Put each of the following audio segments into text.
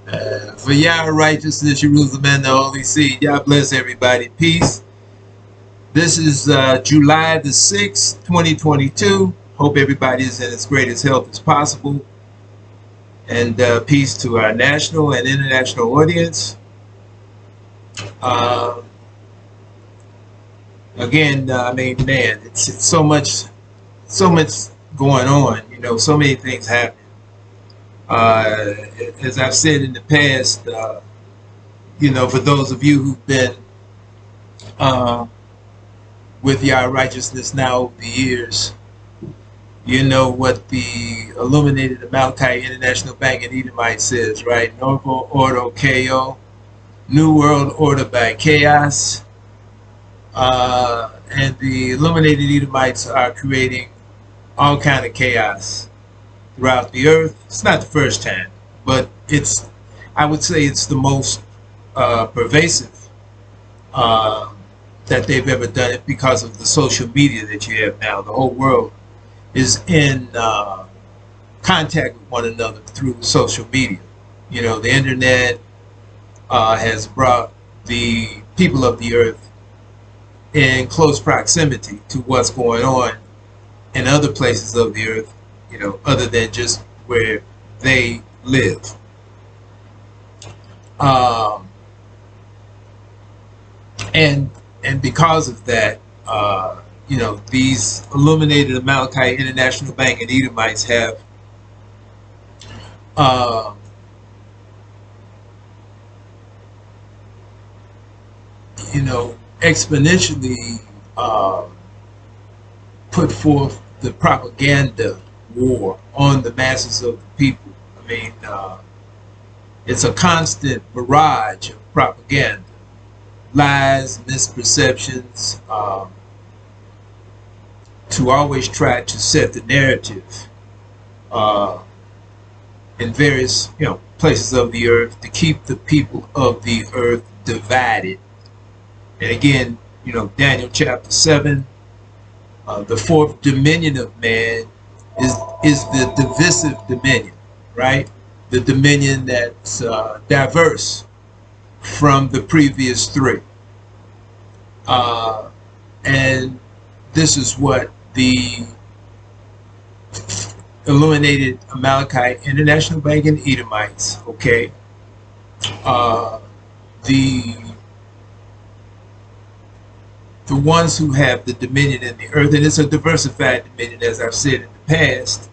For Yah righteousness, Jerusalem and the Holy Seed. Yah bless everybody. Peace. This is July the 6th, 2022. Hope everybody is in as great as health as possible. And peace to our national and international audience. Again, I mean, man, it's so much going on. You know, so many things happening. As I've said in the past, you know, for those of you who've been with Yah righteousness now over the years, you know what the Illuminated Amalekite International Bank and Edomite says, right? Novo Ordo Ko, New World Order by Chaos. And the Illuminated Edomites are creating all kind of chaos throughout the earth. It's not the first time, but it's, I would say it's the most pervasive that they've ever done it because of the social media that you have now. The whole world is in contact with one another through social media. You know, the internet has brought the people of the earth in close proximity to what's going on in other places of the earth, you know, other than just where they live. And because of that, you know, these Illuminated Amalekite International Bank and Edomites have you know, exponentially put forth the propaganda war on the masses of the people. I mean, it's a constant barrage of propaganda, lies, misperceptions, to always try to set the narrative in various, you know, places of the earth to keep the people of the earth divided. And again, you know, Daniel chapter 7, the fourth dominion of man is the divisive dominion, right? The dominion that's diverse from the previous three. And this is what the Illuminated Amalekite International Bank and Edomites, okay, the ones who have the dominion in the earth, and it's a diversified dominion, as I've said in the past.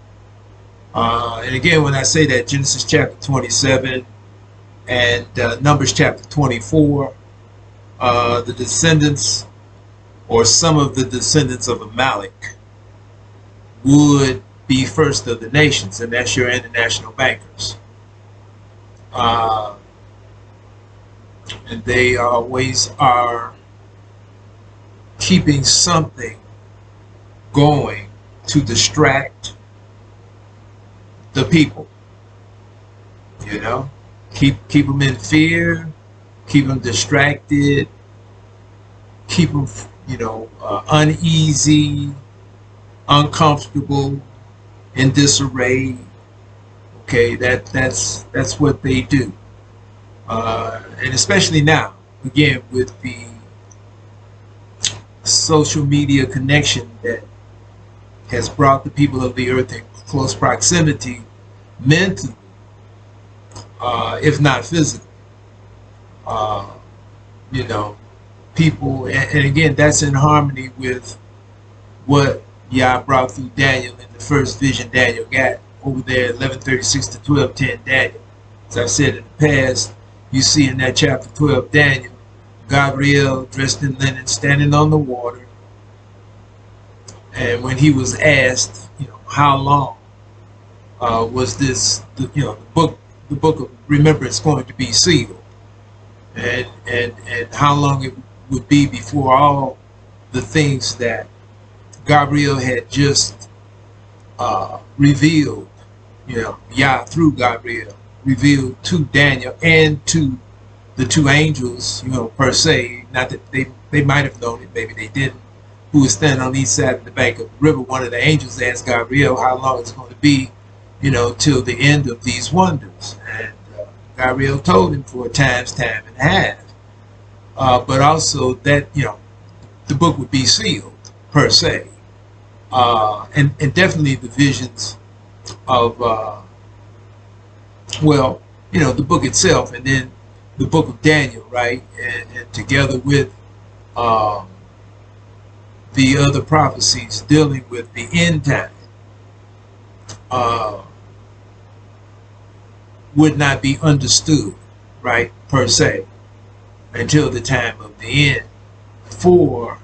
And again, when I say that, Genesis chapter 27 and Numbers chapter 24, the descendants, or some of the descendants of Amalek, would be first of the nations, and that's your international bankers. And they always are keeping something going to distract the people, you know, keep them in fear, keep them distracted, keep them, you know, uneasy, uncomfortable, in disarray. Okay, that's what they do, and especially now, again, with the social media connection that has brought the people of the earth in close proximity mentally, if not physically. You know, people, and again, that's in harmony with what Yah brought through Daniel in the first vision Daniel got over there, 11:36 to 12:10 Daniel. As I've said in the past, you see in that chapter 12 Daniel, Gabriel dressed in linen standing on the water, and when he was asked, you know, how long was this, you know, the book of remembrance going to be sealed, and how long it would be before all the things that Gabriel had just revealed, you know, Yah through Gabriel revealed to Daniel and to the two angels, you know, per se, not that they might have known it, maybe they didn't, who was standing on each side of the bank of the river. One of the angels asked Gabriel how long it's going to be, you know, till the end of these wonders. And Gabriel told him 4 times, time and a half. But also that, the book would be sealed, per se. And definitely the visions of, the book itself, and then the book of Daniel, right? And together with the other prophecies dealing with the end time, would not be understood, right, per se, until the time of the end for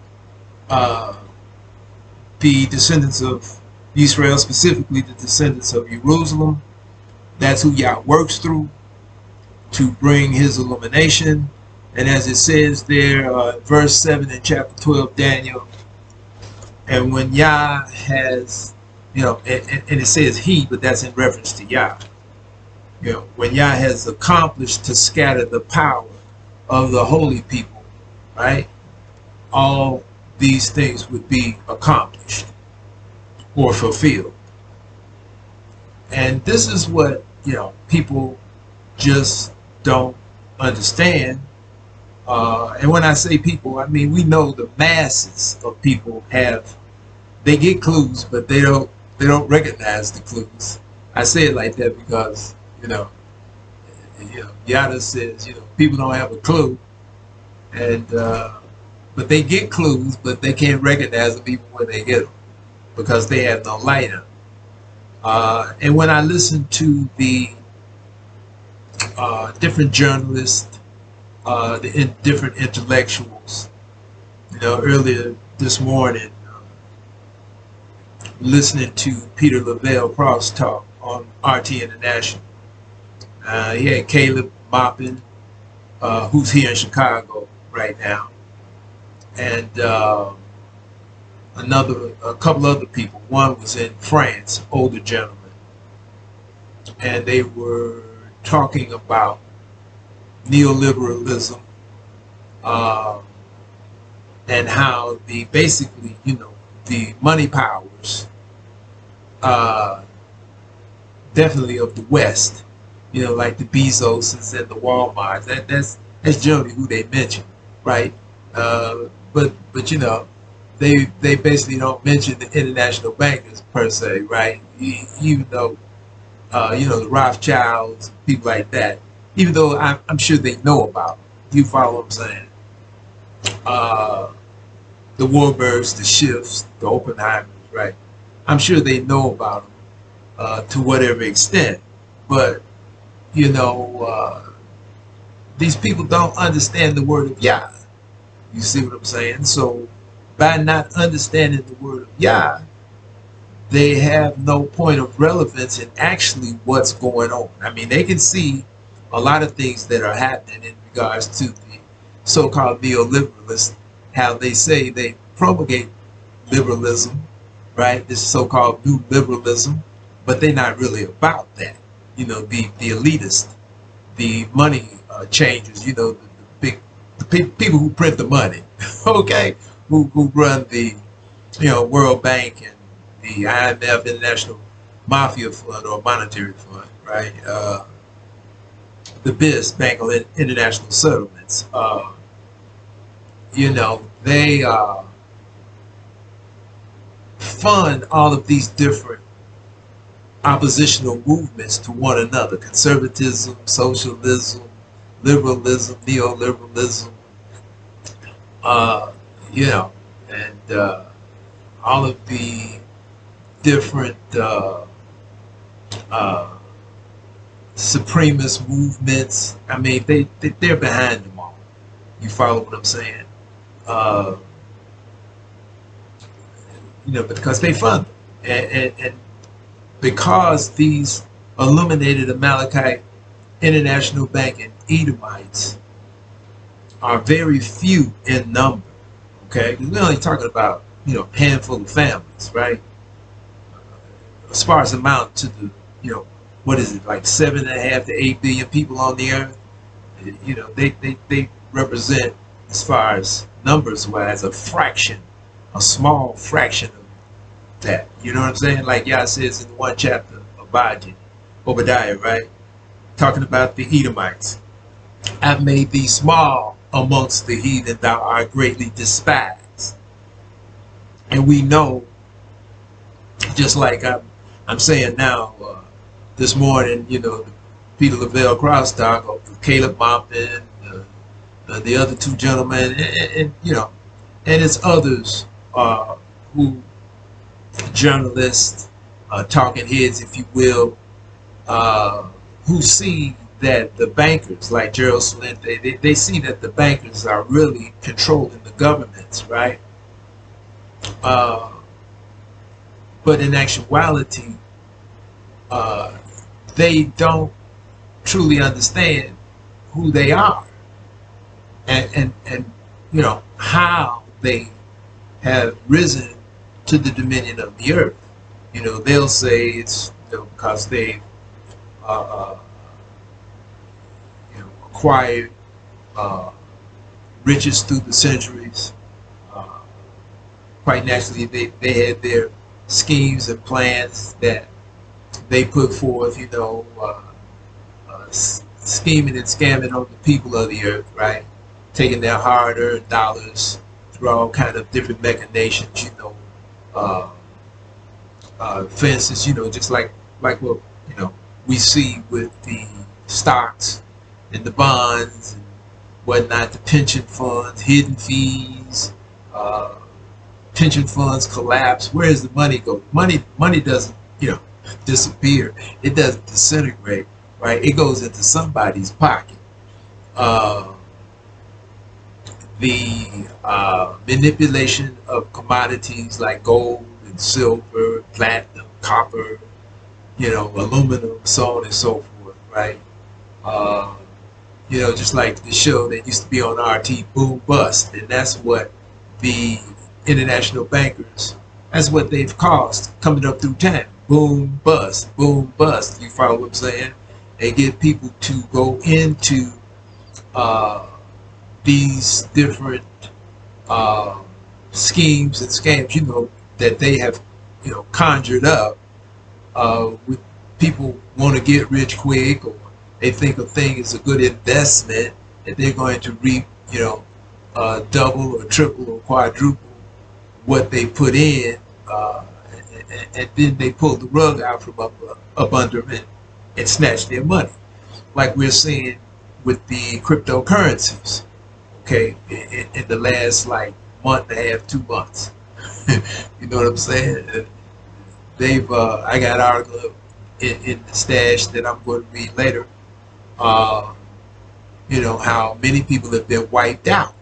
the descendants of Israel, specifically the descendants of Jerusalem. That's who Yah works through to bring his illumination. And as it says there, verse 7 in chapter 12, Daniel, and when Yah has, and it says he, but that's in reference to Yah. When Yah has accomplished to scatter the power of the holy people, right? All these things would be accomplished or fulfilled. And this is what, people just don't understand. And when I say people, I mean, we know the masses of people they get clues, but they don't recognize the clues. I say it like that because, Yada says, people don't have a clue, and but they get clues, but they can't recognize them even when they get them because they have no light on. And when I listen to the different journalists, the different intellectuals, earlier this morning, listening to Peter Lavelle crosstalk on RT International. He had Caleb Maupin, who's here in Chicago right now, and a couple other people. One was in France, older gentleman, and they were talking about neoliberalism and how basically, the money powers, definitely of the West, like the Bezoses and the Walmarts. That's generally who they mention, right? But they basically don't mention the international bankers per se, right? Even though the Rothschilds, people like that. Even though I'm sure they know about them. You follow what I'm saying? The Warburgs, the Schiffs, the Oppenheimers, right? I'm sure they know about them to whatever extent. But, these people don't understand the word of Yah. You see what I'm saying? So by not understanding the word of Yah, they have no point of relevance in actually what's going on. I mean, they can see a lot of things that are happening in regards to the so-called neoliberalists, how they say they promulgate liberalism, right? This so-called new liberalism, but they're not really about that. The elitist, the money changers, the people who print the money, okay, who run the World Bank and the IMF, International Mafia Fund or Monetary Fund, right? The BIS, Bank of International Settlements. They fund all of these different oppositional movements to one another: conservatism, socialism, liberalism, neoliberalism, and all of the different supremacist movements. I mean, they're behind them all. You follow what I'm saying? Because they fund them, and because these illuminated Amalekite International Bank and Edomites are very few in number. Okay, because we're only talking about a handful of families, right? A sparse amount to the what is it, like 7.5 to 8 billion people on the earth. They represent, as far as numbers wise, a small fraction of that. You know what I'm saying? Like Yah says in one chapter of Obadiah, right? talking about the Edomites. I've made thee small amongst the heathen, thou art greatly despised. And we know, just like I'm saying now, this morning, you know, Peter Lavelle Crosstalk, or Caleb Mopin, the other two gentlemen, and you know, and it's others who, journalists, talking heads, if you will, who see that the bankers, like Gerald Salente, they see that the bankers are really controlling the governments, right? But in actuality, they don't truly understand who they are, and you know how they have risen to the dominion of the earth. You know, they'll say it's, you know, because they've you know, acquired riches through the centuries. Quite naturally, they had their schemes and plans that they put forth, you know, scheming and scamming on the people of the earth, right? Taking their hard-earned dollars through all kind of different machinations, you know. For instance, you know, just like what, you know, we see with the stocks and the bonds and whatnot, the pension funds, hidden fees, pension funds collapse. Where does the money go? Money doesn't, you know, disappear. It doesn't disintegrate, right? It goes into somebody's pocket. The manipulation of commodities like gold and silver, platinum, copper, you know, aluminum, so on and so forth, right? You know, just like the show that used to be on RT, Boom Bust, and that's what the international bankers, that's what they've caused coming up through time. Boom bust, boom bust. You follow what I'm saying? They get people to go into these different schemes and scams, you know, that they have, you know, conjured up. With people want to get rich quick, or they think a thing is a good investment that they're going to reap, you know, double or triple or quadruple what they put in, and then they pull the rug out from up under them and snatch their money, like we're seeing with the cryptocurrencies. Okay, in the last like month and a half, 2 months. You know what I'm saying? They've I got an article in the stash that I'm going to read later. You know how many people have been wiped out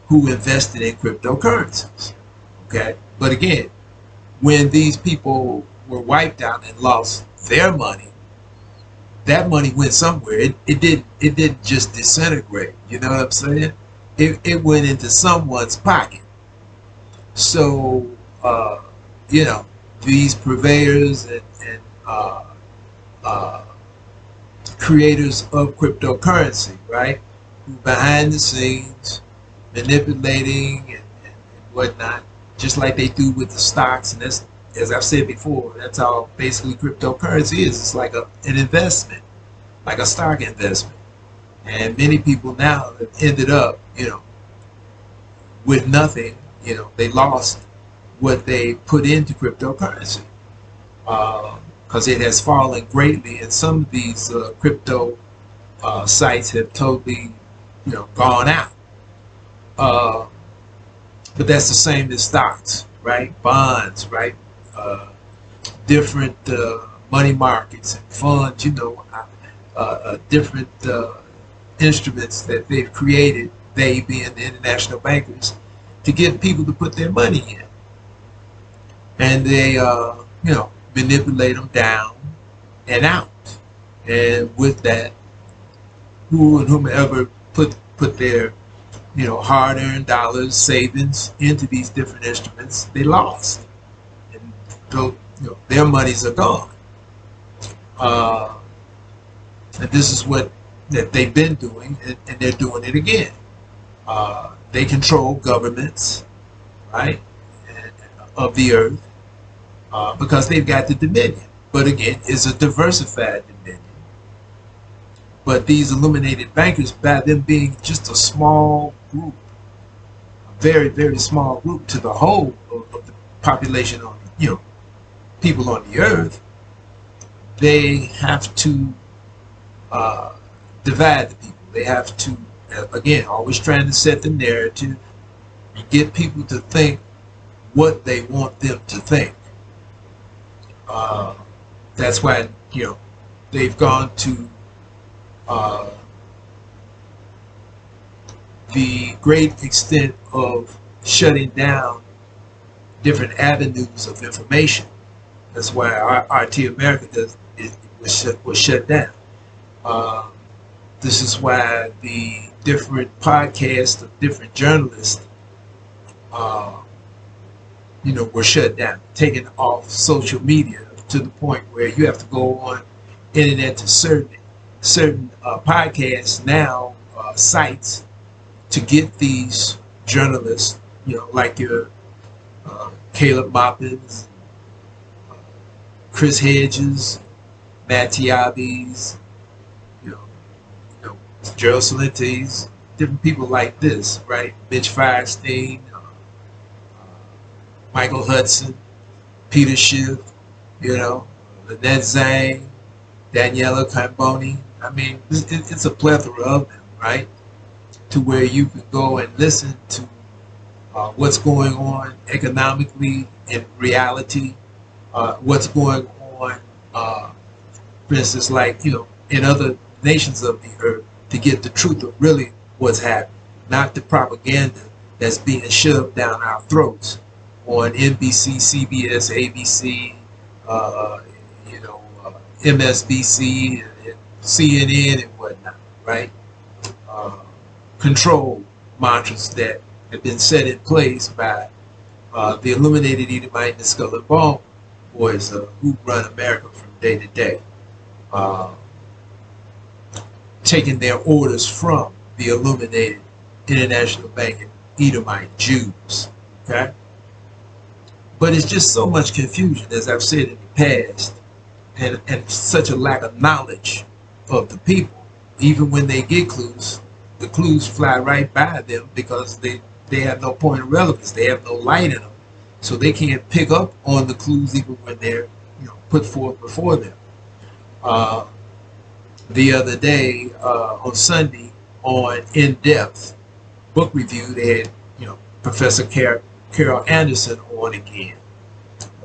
who invested in cryptocurrencies. Okay, but again, when these people were wiped out and lost their money, that money went somewhere. It didn't just disintegrate. You know what I'm saying? It went into someone's pocket. So you know, these purveyors and creators of cryptocurrency, right, who behind the scenes manipulating and whatnot, just like they do with the stocks. And that's, as I've said before, that's all basically cryptocurrency is. It's like an investment, like a stock investment. And many people now have ended up, you know, with nothing. You know, they lost what they put into cryptocurrency because it has fallen greatly, and some of these crypto sites have totally, you know, gone out. But that's the same as stocks, right? Bonds, right? Different money markets and funds, you know, different instruments that they've created, they being the international bankers, to get people to put their money in. And they, you know, manipulate them down and out. And with that, who and whomever put their, you know, hard-earned dollars, savings into these different instruments, they lost. And so, you know, their monies are gone. And this is what that they've been doing, and they're doing it again. They control governments, right, of the earth, because they've got the dominion. But again, it's a diversified dominion. But these illuminated bankers, by them being just a small group, a very, very small group to the whole of the population on, people on the earth, they have to divide the people. They have to, again, always trying to set the narrative and get people to think what they want them to think. That's why, they've gone to the great extent of shutting down different avenues of information. That's why RT America was shut down. This is why the different podcasts of different journalists, were shut down, taken off social media to the point where you have to go on internet to certain podcasts now, sites, to get these journalists, like your Caleb Moppins, Chris Hedges, Matt Tiabes, Gerald Celentes, different people like this, right? Mitch Firestein, Michael Hudson, Peter Schiff, Lynette Zhang, Daniela Camboni. I mean, it's a plethora of them, right? To where you can go and listen to what's going on economically in reality, what's going on, for instance, like, in other nations of the earth, to get the truth of really what's happening, not the propaganda that's being shoved down our throats on NBC, CBS, ABC, MSNBC, and CNN and whatnot, right? Control mantras that have been set in place by the illuminated Edomite and the Skull and Bone boys who run America from day to day, taking their orders from the illuminated International Bank and Edomite Jews, okay? But it's just so much confusion, as I've said in the past, and such a lack of knowledge of the people. Even when they get clues, the clues fly right by them because they have no point of relevance. They have no light in them. So they can't pick up on the clues even when they're put forth before them. The other day, on Sunday, on In Depth Book Review, they had Professor Carol Anderson on again.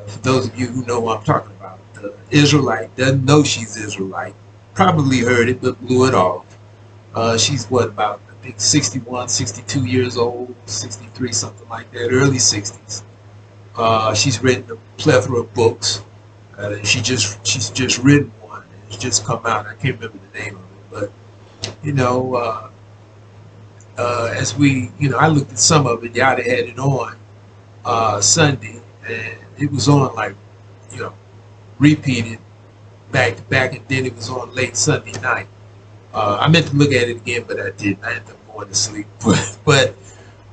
For those of you who know what I'm talking about, the Israelite doesn't know she's Israelite, probably heard it but blew it off. She's about, I think, 61, 62 years old, 63, something like that, early 60s. She's written a plethora of books. She's just written one. It's just come out. I can't remember the name of it, but as we, I looked at some of it. Yada had it on Sunday, and it was on like, repeated back to back, and then it was on late Sunday night. I meant to look at it again, but I didn't. I ended up going to sleep. But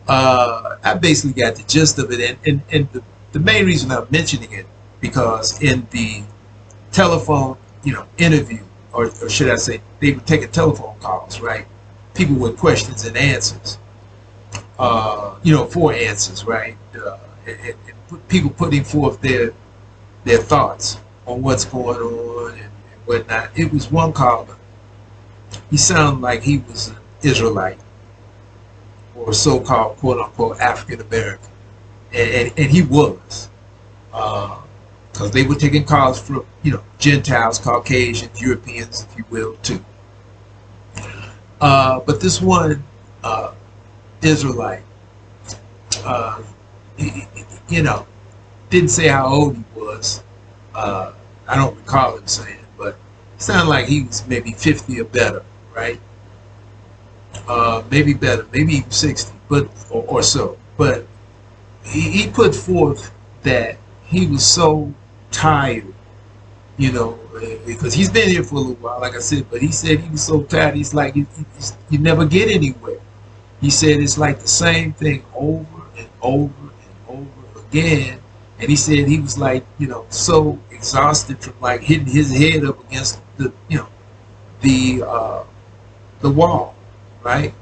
I basically got the gist of it, and the main reason I'm mentioning it, because in the telephone, interview, or should I say, they were taking telephone calls, right? People with questions and answers, for answers, right? And people putting forth their thoughts on what's going on and whatnot. It was one caller. He sounded like he was an Israelite or so-called quote-unquote African American, and he was, because they were taking calls from Gentiles, Caucasians, Europeans, if you will, too. But this one Israelite, didn't say how old he was. I don't recall him saying, but it sounded like he was maybe 50 or better, right? Maybe better, maybe even 60, but or so. But he put forth that he was so tired, because he's been here for a little while, like I said, but he said he was so tired, he's like, you never get anywhere. He said it's like the same thing over and over and over again. And he said he was like, so exhausted from like hitting his head up against the the wall, right?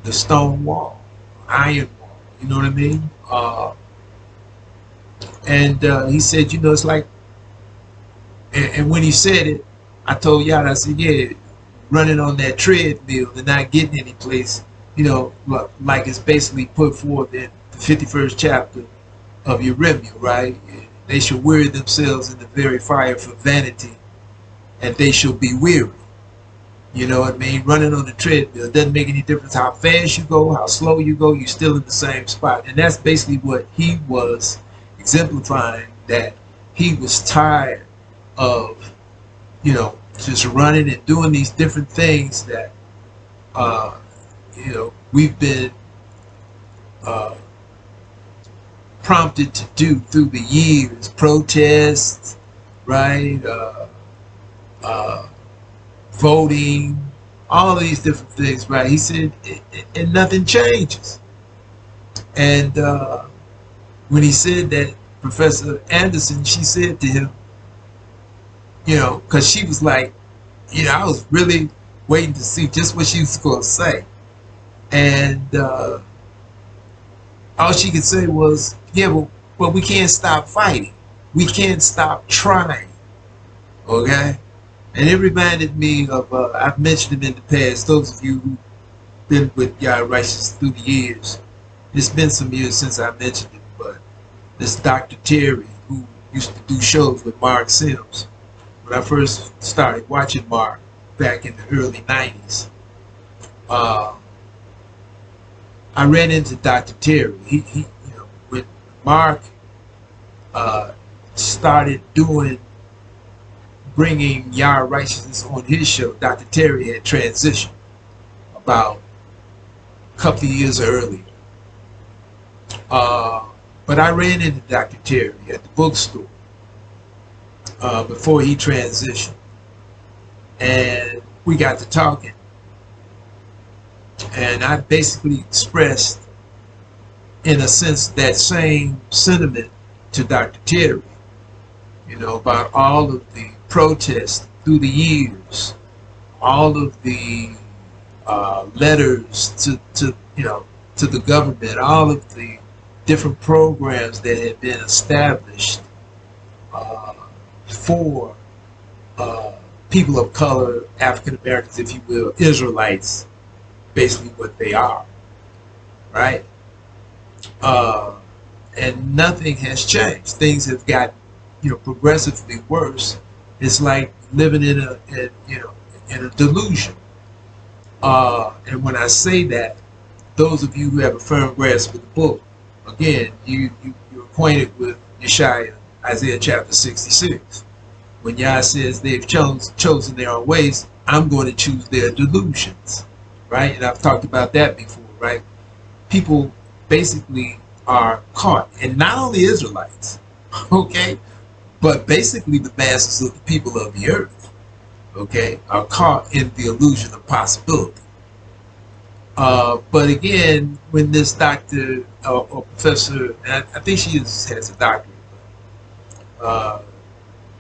The stone wall, iron wall. You know what I mean? And he said, you know, it's like, and when he said it, I told y'all, I said, yeah, running on that treadmill and not getting any place, you know, like it's basically put forth in the 51st chapter of Yeremiah, right? They shall weary themselves in the very fire for vanity, and they shall be weary. You know what I mean? Running on the treadmill, it doesn't make any difference how fast you go, how slow you go, you're still in the same spot. And that's basically what he was exemplifying, that he was tired of, you know, just running and doing these different things that, you know, we've been prompted to do through the years. Protests, right? Voting, all these different things, right? He said, and nothing changes. And when he said that, Professor Anderson, she said to him, you know, because she was like, you know, I was really waiting to see just what she was going to say. And all she could say was, yeah, but we can't stop fighting. We can't stop trying. Okay? And it reminded me of, I've mentioned him in the past, those of you who've been with YHWH through the years. It's been some years since I mentioned him, but this Dr. Terry, who used to do shows with Mark Sims. When I first started watching Mark back in the early 90s, I ran into Dr. Terry. He you know, when Mark started bringing Yah Righteousness on his show, Dr. Terry had transitioned about a couple of years earlier. But I ran into Dr. Terry at the bookstore before he transitioned, and we got to talking, and I basically expressed, in a sense, that same sentiment to Dr. Terry, you know, about all of the protests through the years, all of the letters to you know, to the government, all of the different programs that had been established for people of color, African Americans, if you will, Israelites, basically what they are, right? And nothing has changed. Things have gotten, you know, progressively worse. It's like living in a delusion. And when I say that, those of you who have a firm grasp of the book, again, you're acquainted with Yeshaya, Isaiah chapter 66. When Yah says they've chosen their own ways, I'm going to choose their delusions, right? And I've talked about that before, right? People basically are caught, and not only Israelites, okay, but basically the masses of the people of the earth, okay, are caught in the illusion of possibility. But again, when this doctor or professor, and I think she has a doctorate,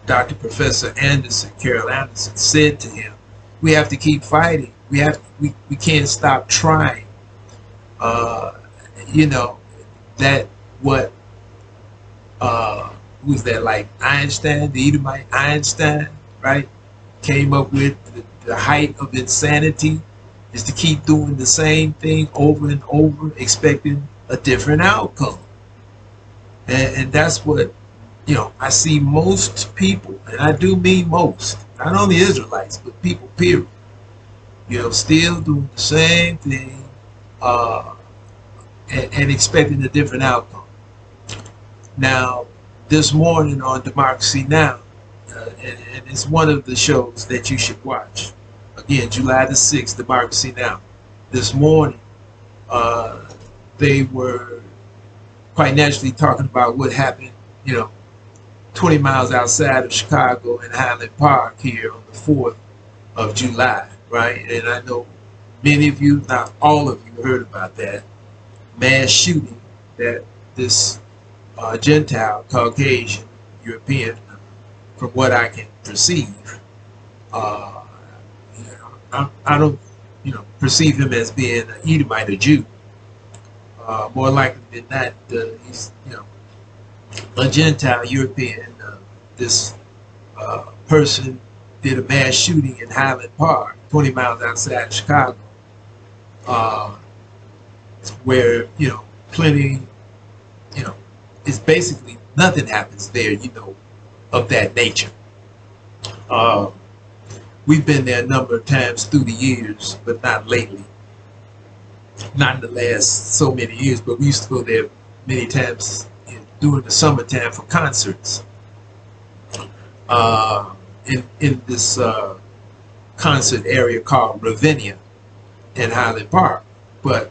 Dr. Professor Anderson, Carol Anderson, said to him, we have to keep fighting. We can't stop trying. You know, that what who's that, like Einstein, the Edomite Einstein, right, came up with the height of insanity is to keep doing the same thing over and over, expecting a different outcome. And that's what, you know, I see most people, and I do mean most, not only Israelites, but people, period, you know, still doing the same thing and expecting a different outcome. Now, this morning on Democracy Now!, and it's one of the shows that you should watch. Again, July the 6th, Democracy Now! This morning, they were quite naturally talking about what happened, you know, 20 miles outside of Chicago in Highland Park here on the 4th of July, right? And I know many of you, not all of you, heard about that mass shooting that this Gentile, Caucasian, European, from what I can perceive, you know, I don't perceive him as being an Edomite, a Jew. More likely than not, he's a Gentile European. This person did a mass shooting in Highland Park, 20 miles outside of Chicago, where plenty, it's basically nothing happens there, of that nature. We've been there a number of times through the years, but not lately. Not in the last so many years, but we used to go there many times during the summertime for concerts. In this concert area called Ravinia in Highland Park. But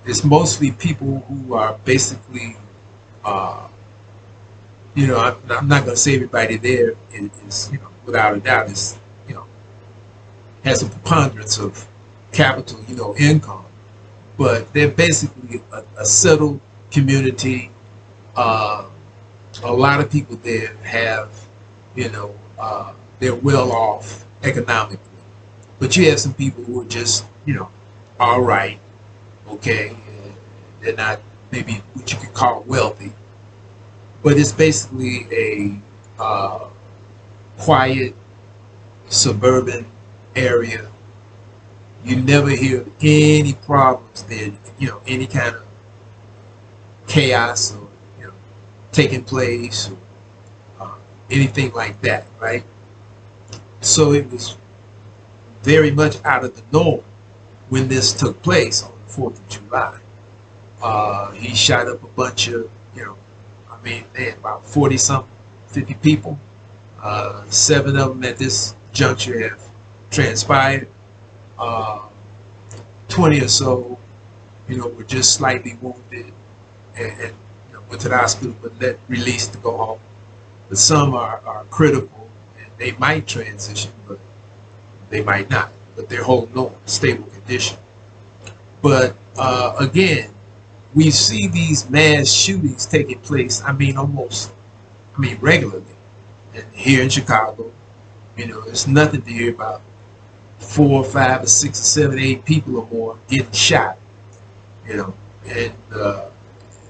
it's mostly people who are basically, I'm not going to say everybody there is, without a doubt, is, has a preponderance of capital, income. But they're basically a settled community. A lot of people there have, they're well off economically. But you have some people who are just, all right, okay. They're not maybe what you could call wealthy. But it's basically a quiet suburban area. You never hear of any problems there, any kind of chaos or taking place or anything like that, right? So it was very much out of the norm when this took place on the 4th of July. He shot up a bunch of, they had about 40-something, 50 people. 7 of them at this juncture have transpired. 20 or so, were just slightly wounded and went to the hospital but released to go home. But some are critical and they might transition, but they might not. But they're holding on, stable condition. But again, we see these mass shootings taking place, regularly. And here in Chicago, there's nothing to hear about 4 or 5 or 6 or 7, 8 people or more getting shot, and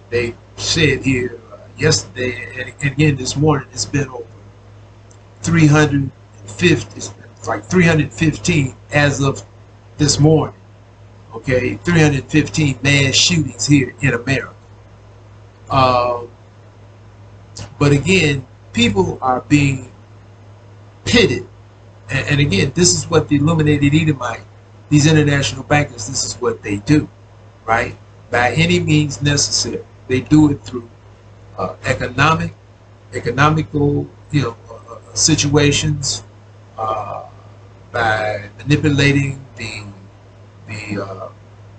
they said here yesterday and again this morning, it's been over 350, it's like 315 as of this morning, okay, 315 mass shootings here in America. But again, people are being pitted. And again, this is what the Illuminated Edomite, these international bankers, this is what they do, right? By any means necessary. They do it through economical, situations, by manipulating the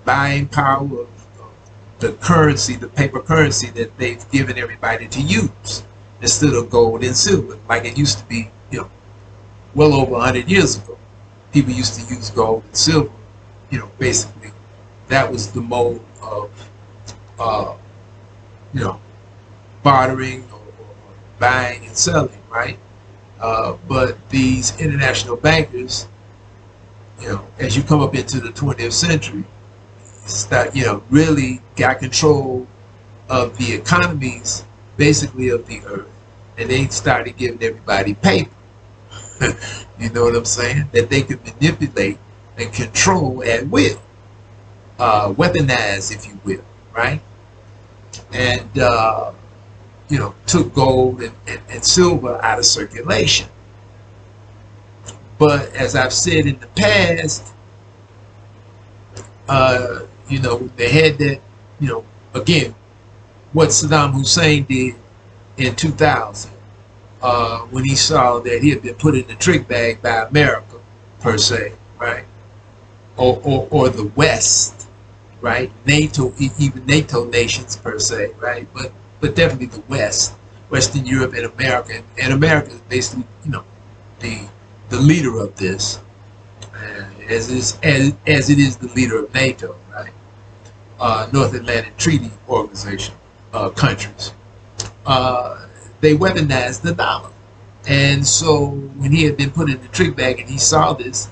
buying power of the currency, the paper currency that they've given everybody to use instead of gold and silver, like it used to be, well over 100 years ago. People used to use gold and silver, basically that was the mode of, bartering or buying and selling, right? But these international bankers, as you come up into the 20th century, start, really got control of the economies, basically of the earth, and they started giving everybody paper. You know what I'm saying? That they could manipulate and control at will, weaponize, if you will, right? And took gold and silver out of circulation. But as I've said in the past, they had that, again, what Saddam Hussein did in 2000. When he saw that he had been put in the trick bag by America, per se, right? Or the West, right? NATO, even NATO nations, per se, right? But definitely the West, Western Europe and America. And America is basically, the leader of this, as it is the leader of NATO, right? North Atlantic Treaty Organization countries. They weaponized the dollar. And so when he had been put in the trick bag and he saw this,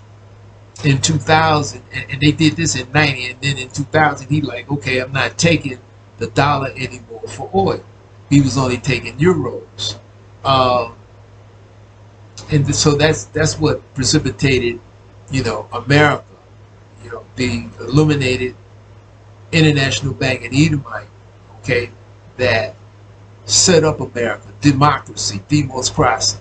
in 2000, and they did this in 90, and then in 2000 he like, okay, I'm not taking the dollar anymore for oil. He was only taking euros, and so that's what precipitated, America, the illuminated international bank and Edomite, okay, that set up America, democracy, democracy,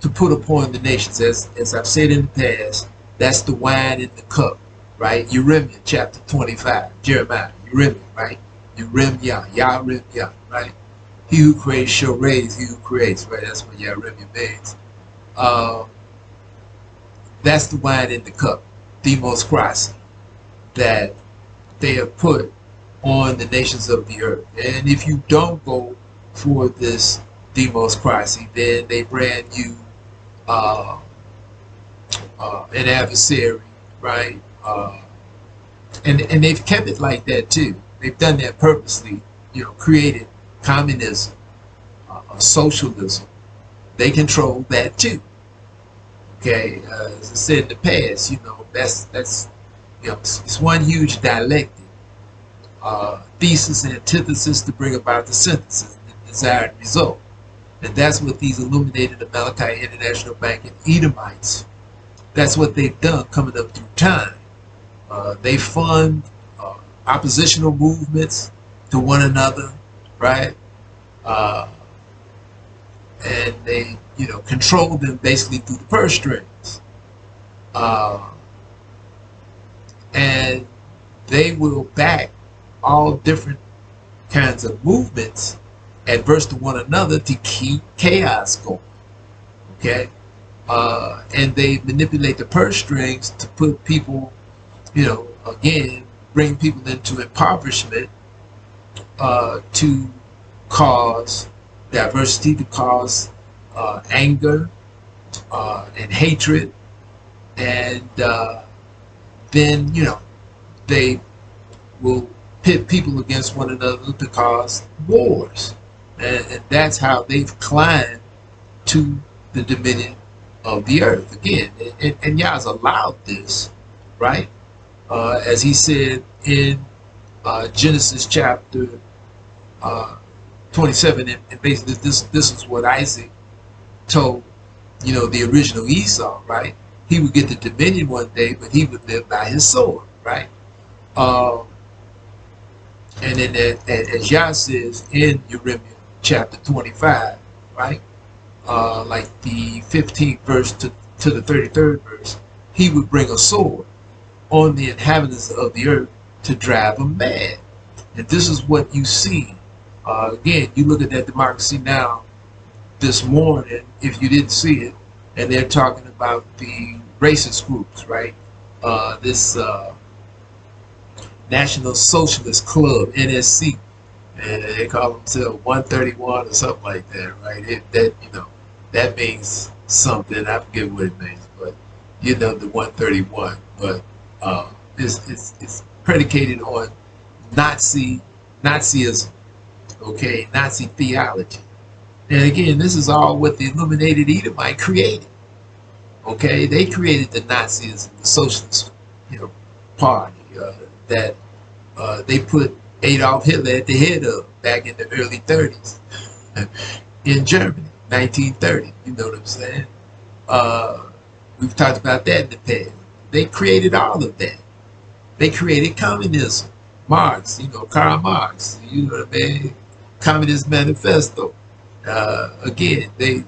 to put upon the nations. As I've said in the past, that's the wine in the cup, right? Yeremiah chapter 25, Jeremiah, Yeremiah, right? Yeremiah, Yeremiah, right? He who creates shall raise, he who creates, right? That's what Yeremiah means. That's the wine in the cup, democracy, that they have put on the nations of the earth. And if you don't go for this democracy, then they brand you an adversary, right? And they've kept it like that too. They've done that purposely, created communism, socialism. They control that too. Okay, as I said in the past, that's it's one huge dialectic, thesis and antithesis to bring about the synthesis, the desired result. And that's what these illuminated Amalekite International Bank and Edomites, that's what they've done coming up through time. They fund oppositional movements to one another, right? And they, control them basically through the purse strings. And they will back all different kinds of movements adverse to one another to keep chaos going. Okay? And they manipulate the purse strings to put people, again, bring people into impoverishment, to cause diversity, to cause anger and hatred, and then they will pit people against one another to cause wars, and that's how they've climbed to the dominion of the earth again. And Yah's allowed this, right? As he said in Genesis chapter 27, and basically this is what Isaac told, the original Esau, right? He would get the dominion one day, but he would live by his sword, right? And then as Yah says in Jeremiah chapter 25, right? Like the 15th verse to the 33rd verse, he would bring a sword on the inhabitants of the earth to drive them mad. And this is what you see. Again, you look at that Democracy Now! This morning, if you didn't see it, and they're talking about the racist groups, right? This National Socialist Club, NSC, and they call themselves 131 or something like that, right? That means something. I forget what it means, but the 131. But it's predicated on Nazism, okay, Nazi theology. And again, this is all what the illuminated Edomite created. Okay, they created the Nazism, the socialist, party that they put Adolf Hitler at the head of back in the early 30s in Germany, 1930. You know what I'm saying? We've talked about that in the past. They created all of that. They created communism. Marx, Karl Marx, what I mean? Communist Manifesto. Again, the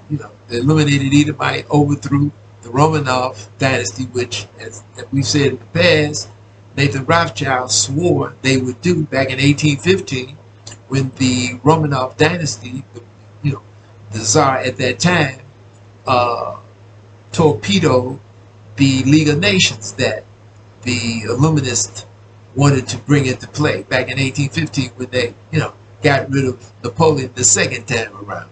illuminated Edomite overthrew the Romanov dynasty, which, as we've said in the past, Nathan Rothschild swore they would do back in 1815 when the Romanov dynasty, the Tsar at that time, torpedoed the League of Nations that the Illuminists wanted to bring into play back in 1815 when they, got rid of Napoleon the second time around.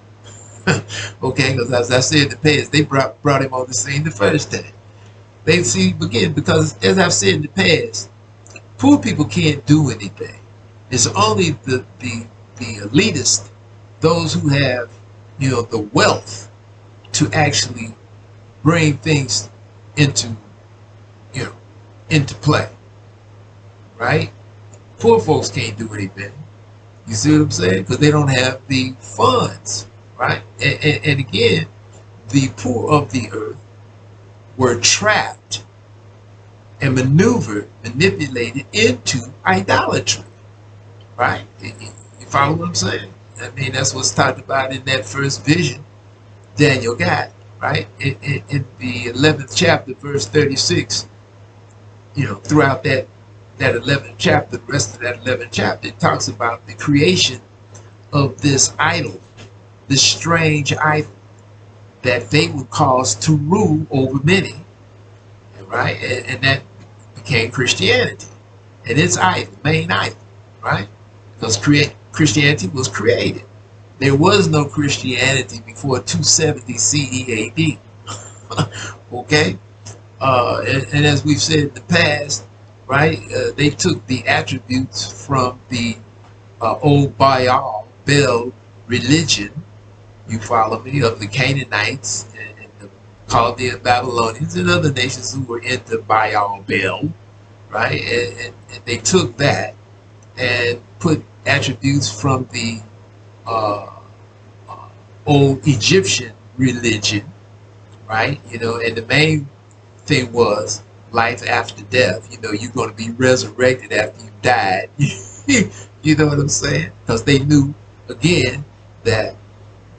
Okay, because as I said in the past, they brought him on the scene the first time. They see again, because as I've said in the past, poor people can't do anything. It's only the elitist, those who have, the wealth to actually bring things into, into play, right? Poor folks can't do anything. You see what I'm saying? Because they don't have the funds, right? And again, the poor of the earth were trapped and manipulated into idolatry, right? You follow what I'm saying? I mean, that's what's talked about in that first vision Daniel got, right? In the 11th chapter, verse 36, you know, throughout that 11th chapter, the rest of that 11th chapter, it talks about the creation of this idol, this strange idol that they would cause to rule over many, right? And that became Christianity and its idol, main idol, right? Because Christianity was created. There was no Christianity before 270 CE AD. Okay? And as we've said in the past, right, they took the attributes from the old Baal religion, you follow me, of the Canaanites and the Chaldean Babylonians and other nations who were into Baal, right? And they took that and put attributes from the old Egyptian religion, right? You know, and the main thing was life after death. You know, you're going to be resurrected after you died. You know what I'm saying? Because they knew, again, that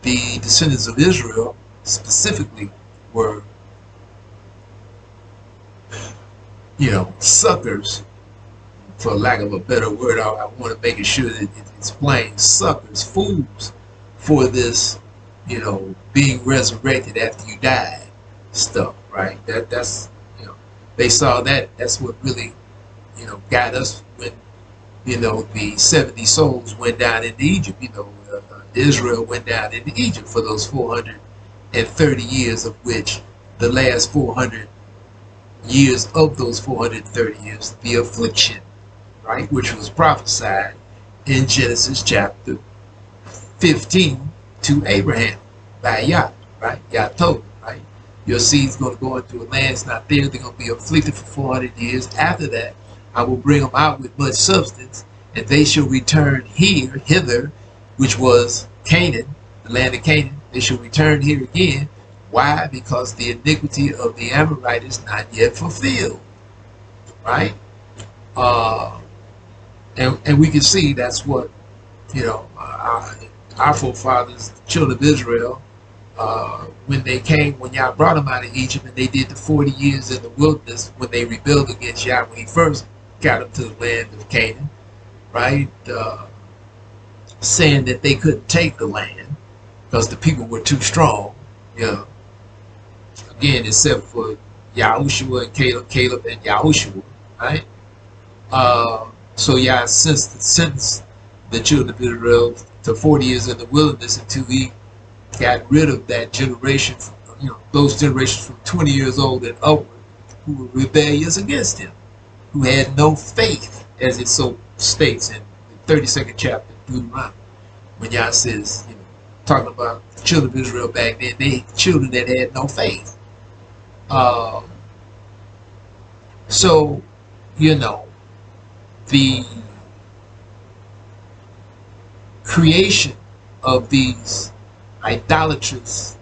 the descendants of Israel specifically were, you know, suckers, for lack of a better word. I want to make sure that it's plain. Suckers, fools for this, you know, being resurrected after you died stuff, right? That's, you know, they saw that. That's what really, you know, got us when, you know, the 70 souls went down into Egypt. You know, Israel went down into Egypt for those 430 years, of which the last 400 years of those 430 years, the affliction, right, which was prophesied in Genesis chapter 15 to Abraham by Yah, right? Yah told him, right? Your seed's going to go into a land that's not there. They're going to be afflicted for 400 years. After that, I will bring them out with much substance, and they shall return hither, which was Canaan, the land of Canaan. They shall return here again. Why? Because the iniquity of the Amorite is not yet fulfilled, right? And we can see that's what, you know, our forefathers, the children of Israel, when Yah brought them out of Egypt, and they did the 40 years in the wilderness when they rebelled against Yah when he first got them to the land of Canaan, right? Saying that they couldn't take the land because the people were too strong, you know. Again, except for Yahushua and Caleb and Yahushua, right? So Yah sentenced the children of Israel to 40 years in the wilderness until he got rid of that generation, you know, those generations from 20 years old and upward who were rebellious against him, who had no faith, as it so states in the 32nd chapter of Deuteronomy, when Yah says, you know, talking about the children of Israel back then, they children that had no faith. So, you know, the creation of these idolatrous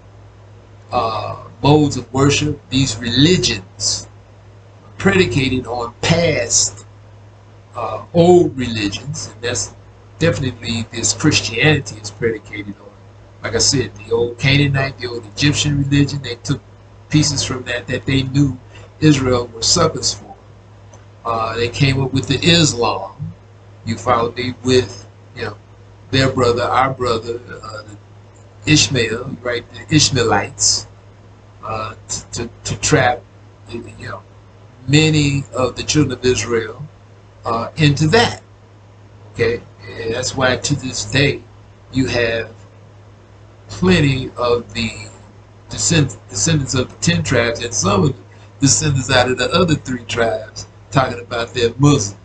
modes of worship, these religions predicated on past old religions, and that's definitely this Christianity is predicated on. Like I said, the old Canaanite, the old Egyptian religion, they took pieces from that they knew Israel were suckers for. They came up with the Islam, you follow me, with, you know, their brother, our brother, Ishmael, right, the Ishmaelites, to trap, you know, many of the children of Israel into that. Okay, and that's why to this day you have plenty of the descendants of the 10 tribes and some of the descendants out of the other 3 tribes talking about they're Muslim.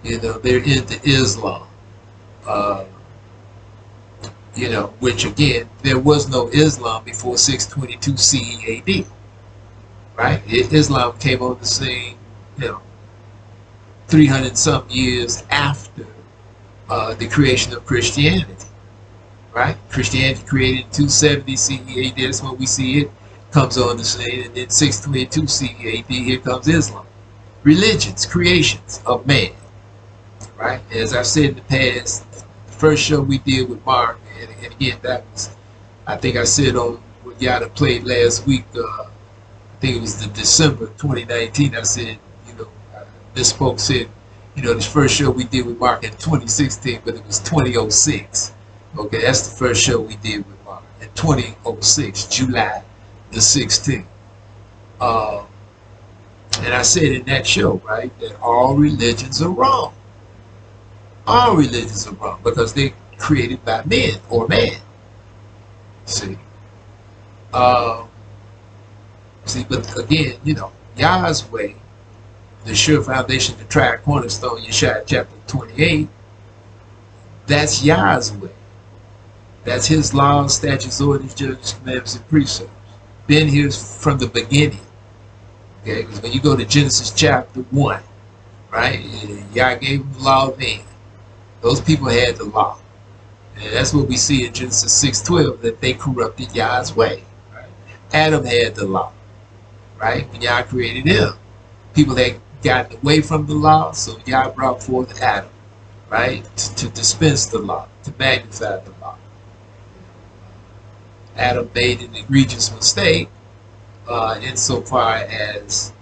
You know, they're into Islam. You know, which again, there was no Islam before 622 CE AD. Right? Islam came on the scene, you know, 300 some years after the creation of Christianity, right? Christianity created in 270 CE AD, that's when we see it comes on the scene, and then 622 CE AD, here comes Islam. Religions, creations of man, right? As I've said in the past, the first show we did with Mark, and again, that was, I think I said on what y'all played last week, I think it was the December 2019, I said, you know, this folks said, you know, this first show we did with Mark in 2016, but it was 2006. Okay, that's the first show we did with Mark in 2006, July the 16th. And I said in that show, right, that all religions are wrong. All religions are wrong because they're created by men or man. See? But again, you know, Yah's way, the sure foundation, the tried cornerstone, Yeshua chapter 28, that's Yah's way. That's his laws, statutes, ordinances, judgments, commandments, and precepts. Been here from the beginning. Okay, because when you go to Genesis chapter 1, right, Yah gave them the law then. Those people had the law. And that's what we see in Genesis 6:12, that they corrupted Yah's way. Right? Adam had the law, right, when Yah created him. People had gotten away from the law, so Yah brought forth Adam, right, to dispense the law, to magnify the law. Adam made an egregious mistake insofar as,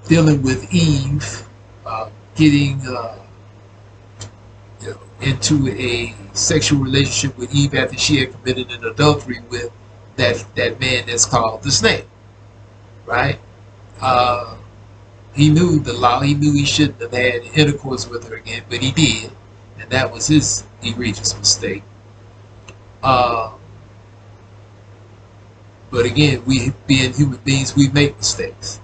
dealing with Eve, getting into a sexual relationship with Eve after she had committed an adultery with that man that's called the snake, right? He knew the law. He knew he shouldn't have had intercourse with her again, but he did, and that was his egregious mistake. But again, we being human beings, we make mistakes.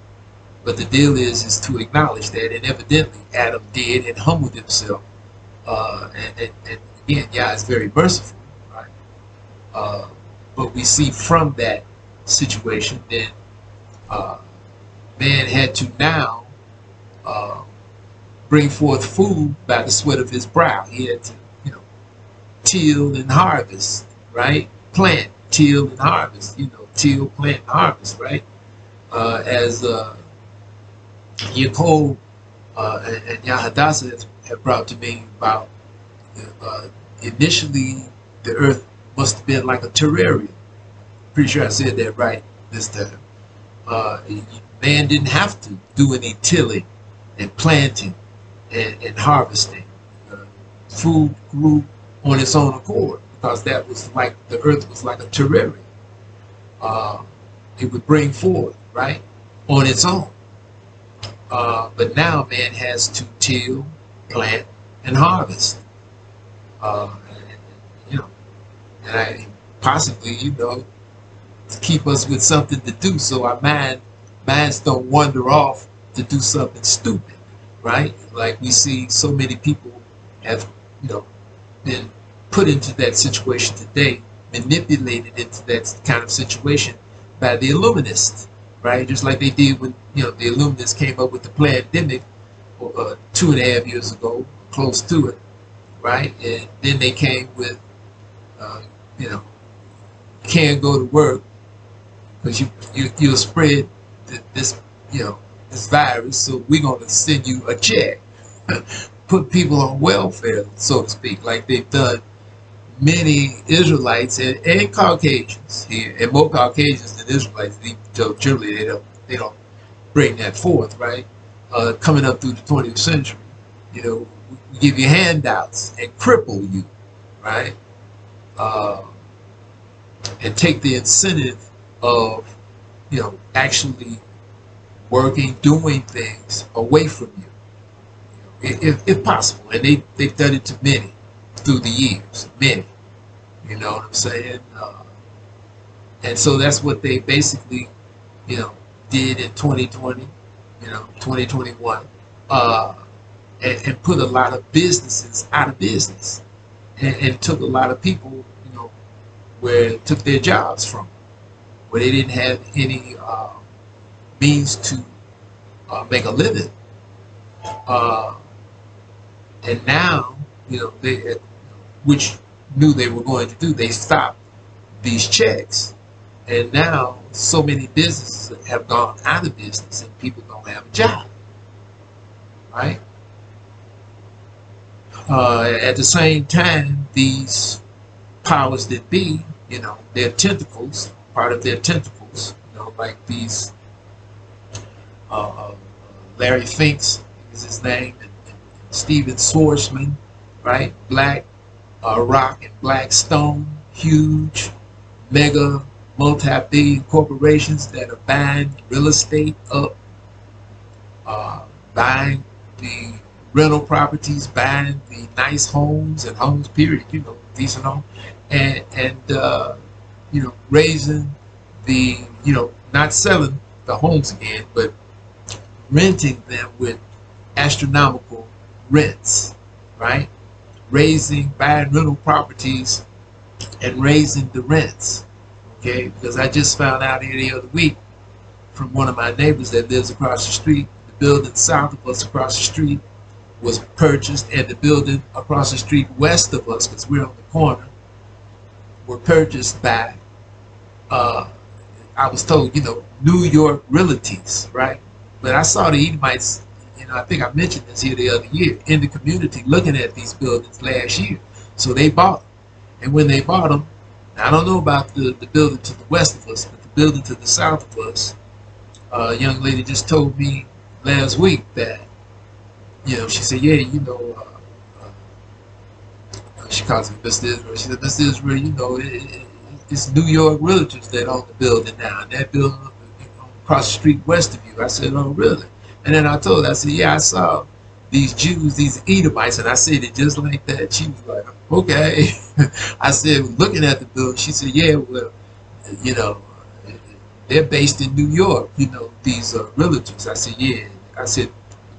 But the deal is to acknowledge that, and evidently Adam did and humbled himself. And again, Yah is very merciful, right? But we see from that situation that man had to now bring forth food by the sweat of his brow. He had to, till and harvest, right? Plant, till and harvest, till, plant, and harvest, right? As Yaakov and YHWH have brought to me about initially the earth must have been like a terrarium. Pretty sure I said that right this time. Man didn't have to do any tilling and planting and harvesting. Food grew on its own accord because that was like, the earth was like a terrarium. It would bring forth, right, on its own. But now man has to till, plant, and harvest. And possibly, to keep us with something to do, so our minds don't wander off to do something stupid, right? Like we see so many people have, been put into that situation today, manipulated into that kind of situation by the Illuminists, right? Just like they did when, the Illuminists came up with the pandemic 2.5 years ago, close to it, right? And then they came with, you can't go to work because you'll spread this, this virus, so we're going to send you a check. Put people on welfare, so to speak, like they've done many Israelites and Caucasians here, and more Caucasians than Israelites. Generally, they don't bring that forth, right? Coming up through the 20th century, we give you handouts and cripple you, right? And take the incentive of, actually working, doing things away from you, if possible. And they've done it to many through the years, many. You know what I'm saying? And so that's what they basically, did in 2020, 2021, and put a lot of businesses out of business, and took a lot of people, where it took their jobs from them. where they didn't have any means to make a living. And now, they, which knew they were going to do, they stopped these checks. And now so many businesses have gone out of business and people don't have a job, right? At the same time, these powers that be, their tentacles, part of their tentacles, like these Larry Finks is his name, and Steven Schwarzman, right? Black Rock and Black Stone, huge, mega, multi-billion corporations that are buying real estate up, buying the rental properties, buying the nice homes and homes, period, decent homes, and raising the, not selling the homes again, but renting them with astronomical rents, right? Buying rental properties and raising the rents, okay? Because I just found out here the other week from one of my neighbors that lives across the street, the building south of us across the street was purchased, and the building across the street west of us, because we're on the corner, were purchased by, I was told, New York Realties, right? But I saw the Edomites, I think I mentioned this here the other year, in the community looking at these buildings last year. So they bought them. And when they bought them, I don't know about the building to the west of us, but the building to the south of us, a young lady just told me last week that, she said, yeah, she calls me Mr. Israel. She said, Mr. Israel, it's New York Realtors that own the building now. And that building across the street west of you. I said, oh, really? And then I told her, I said, yeah, I saw these Jews, these Edomites, and I said it just like that. She was like, okay. I said, looking at the building, she said, yeah, well, they're based in New York, these realtors. I said, yeah. I said,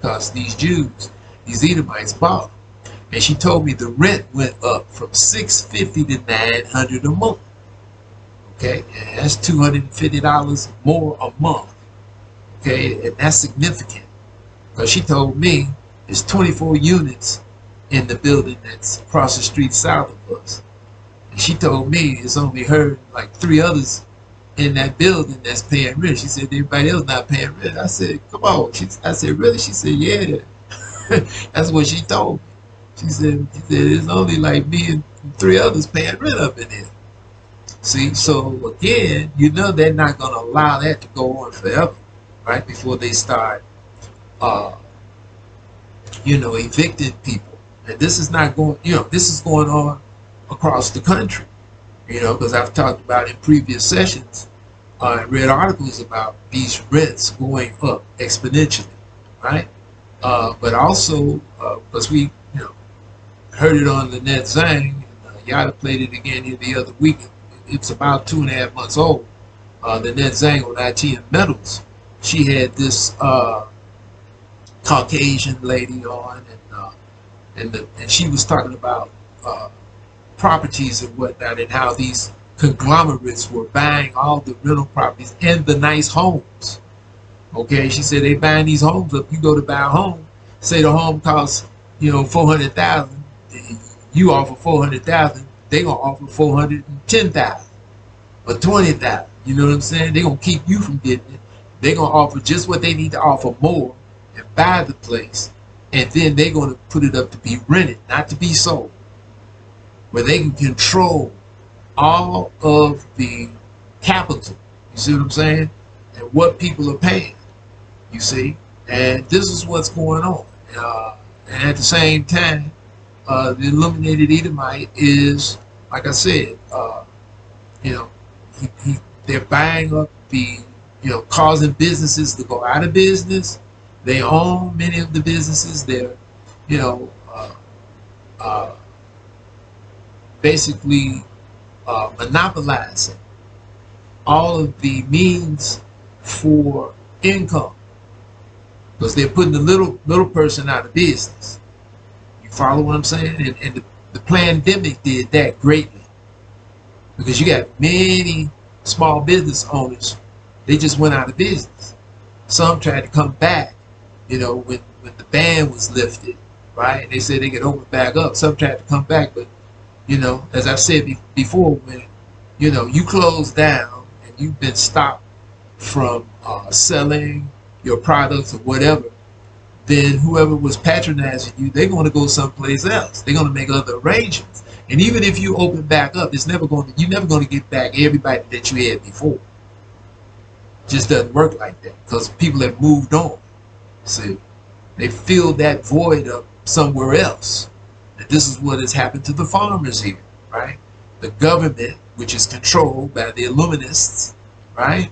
because these Jews, these Edomites bought them. And she told me the rent went up from $650 to $900 a month. Okay, and that's $250 more a month. Okay, and that's significant. Because she told me there's 24 units in the building that's across the street south of us. And she told me it's only her and like 3 others in that building that's paying rent. She said everybody else not paying rent. I said, come on. I said, really? She said, yeah. That's what she told me. She said it's only like me and 3 others paying rent up in there. See, so again, they're not going to allow that to go on forever, right? Before they start, evicting people. And this is not going, this is going on across the country, because I've talked about in previous sessions, read articles about these rents going up exponentially, right? But also, because we, heard it on Lynette Zhang, and Yada played it again here the other week. It's about 2.5 months old. Lynette Zhang on IT and Metals, she had this Caucasian lady on, and she was talking about properties and whatnot, and how these conglomerates were buying all the rental properties and the nice homes. Okay, she said they buying these homes up. You go to buy a home, say the home costs $400,000. You offer $400,000. They gonna offer $410,000 or $20,000. You know what I'm saying? They gonna keep you from getting it. They gonna offer just what they need to offer more and buy the place, and then they're gonna put it up to be rented, not to be sold, where they can control all of the capital. You see what I'm saying? And what people are paying. You see, and this is what's going on. And at the same time, the illuminated Edomite is, like I said, they're buying up the, causing businesses to go out of business. They own many of the businesses. They're, basically monopolizing all of the means for income, because they're putting the little person out of business. You follow what I'm saying? And the pandemic did that greatly, because you got many small business owners, they just went out of business. Some tried to come back, you know, when the ban was lifted, right? And they said they could open back up. Some tried to come back, but, you know, as I've said before, when, you know, you close down and you've been stopped from selling your products or whatever, then whoever was patronizing you, they're going to go someplace else. They're going to make other arrangements. And even if you open back up, you're never going to get back everybody that you had before. It just doesn't work like that, because people have moved on. See, they filled that void up somewhere else. And this is what has happened to the farmers here, right? The government, which is controlled by the Illuminists, right,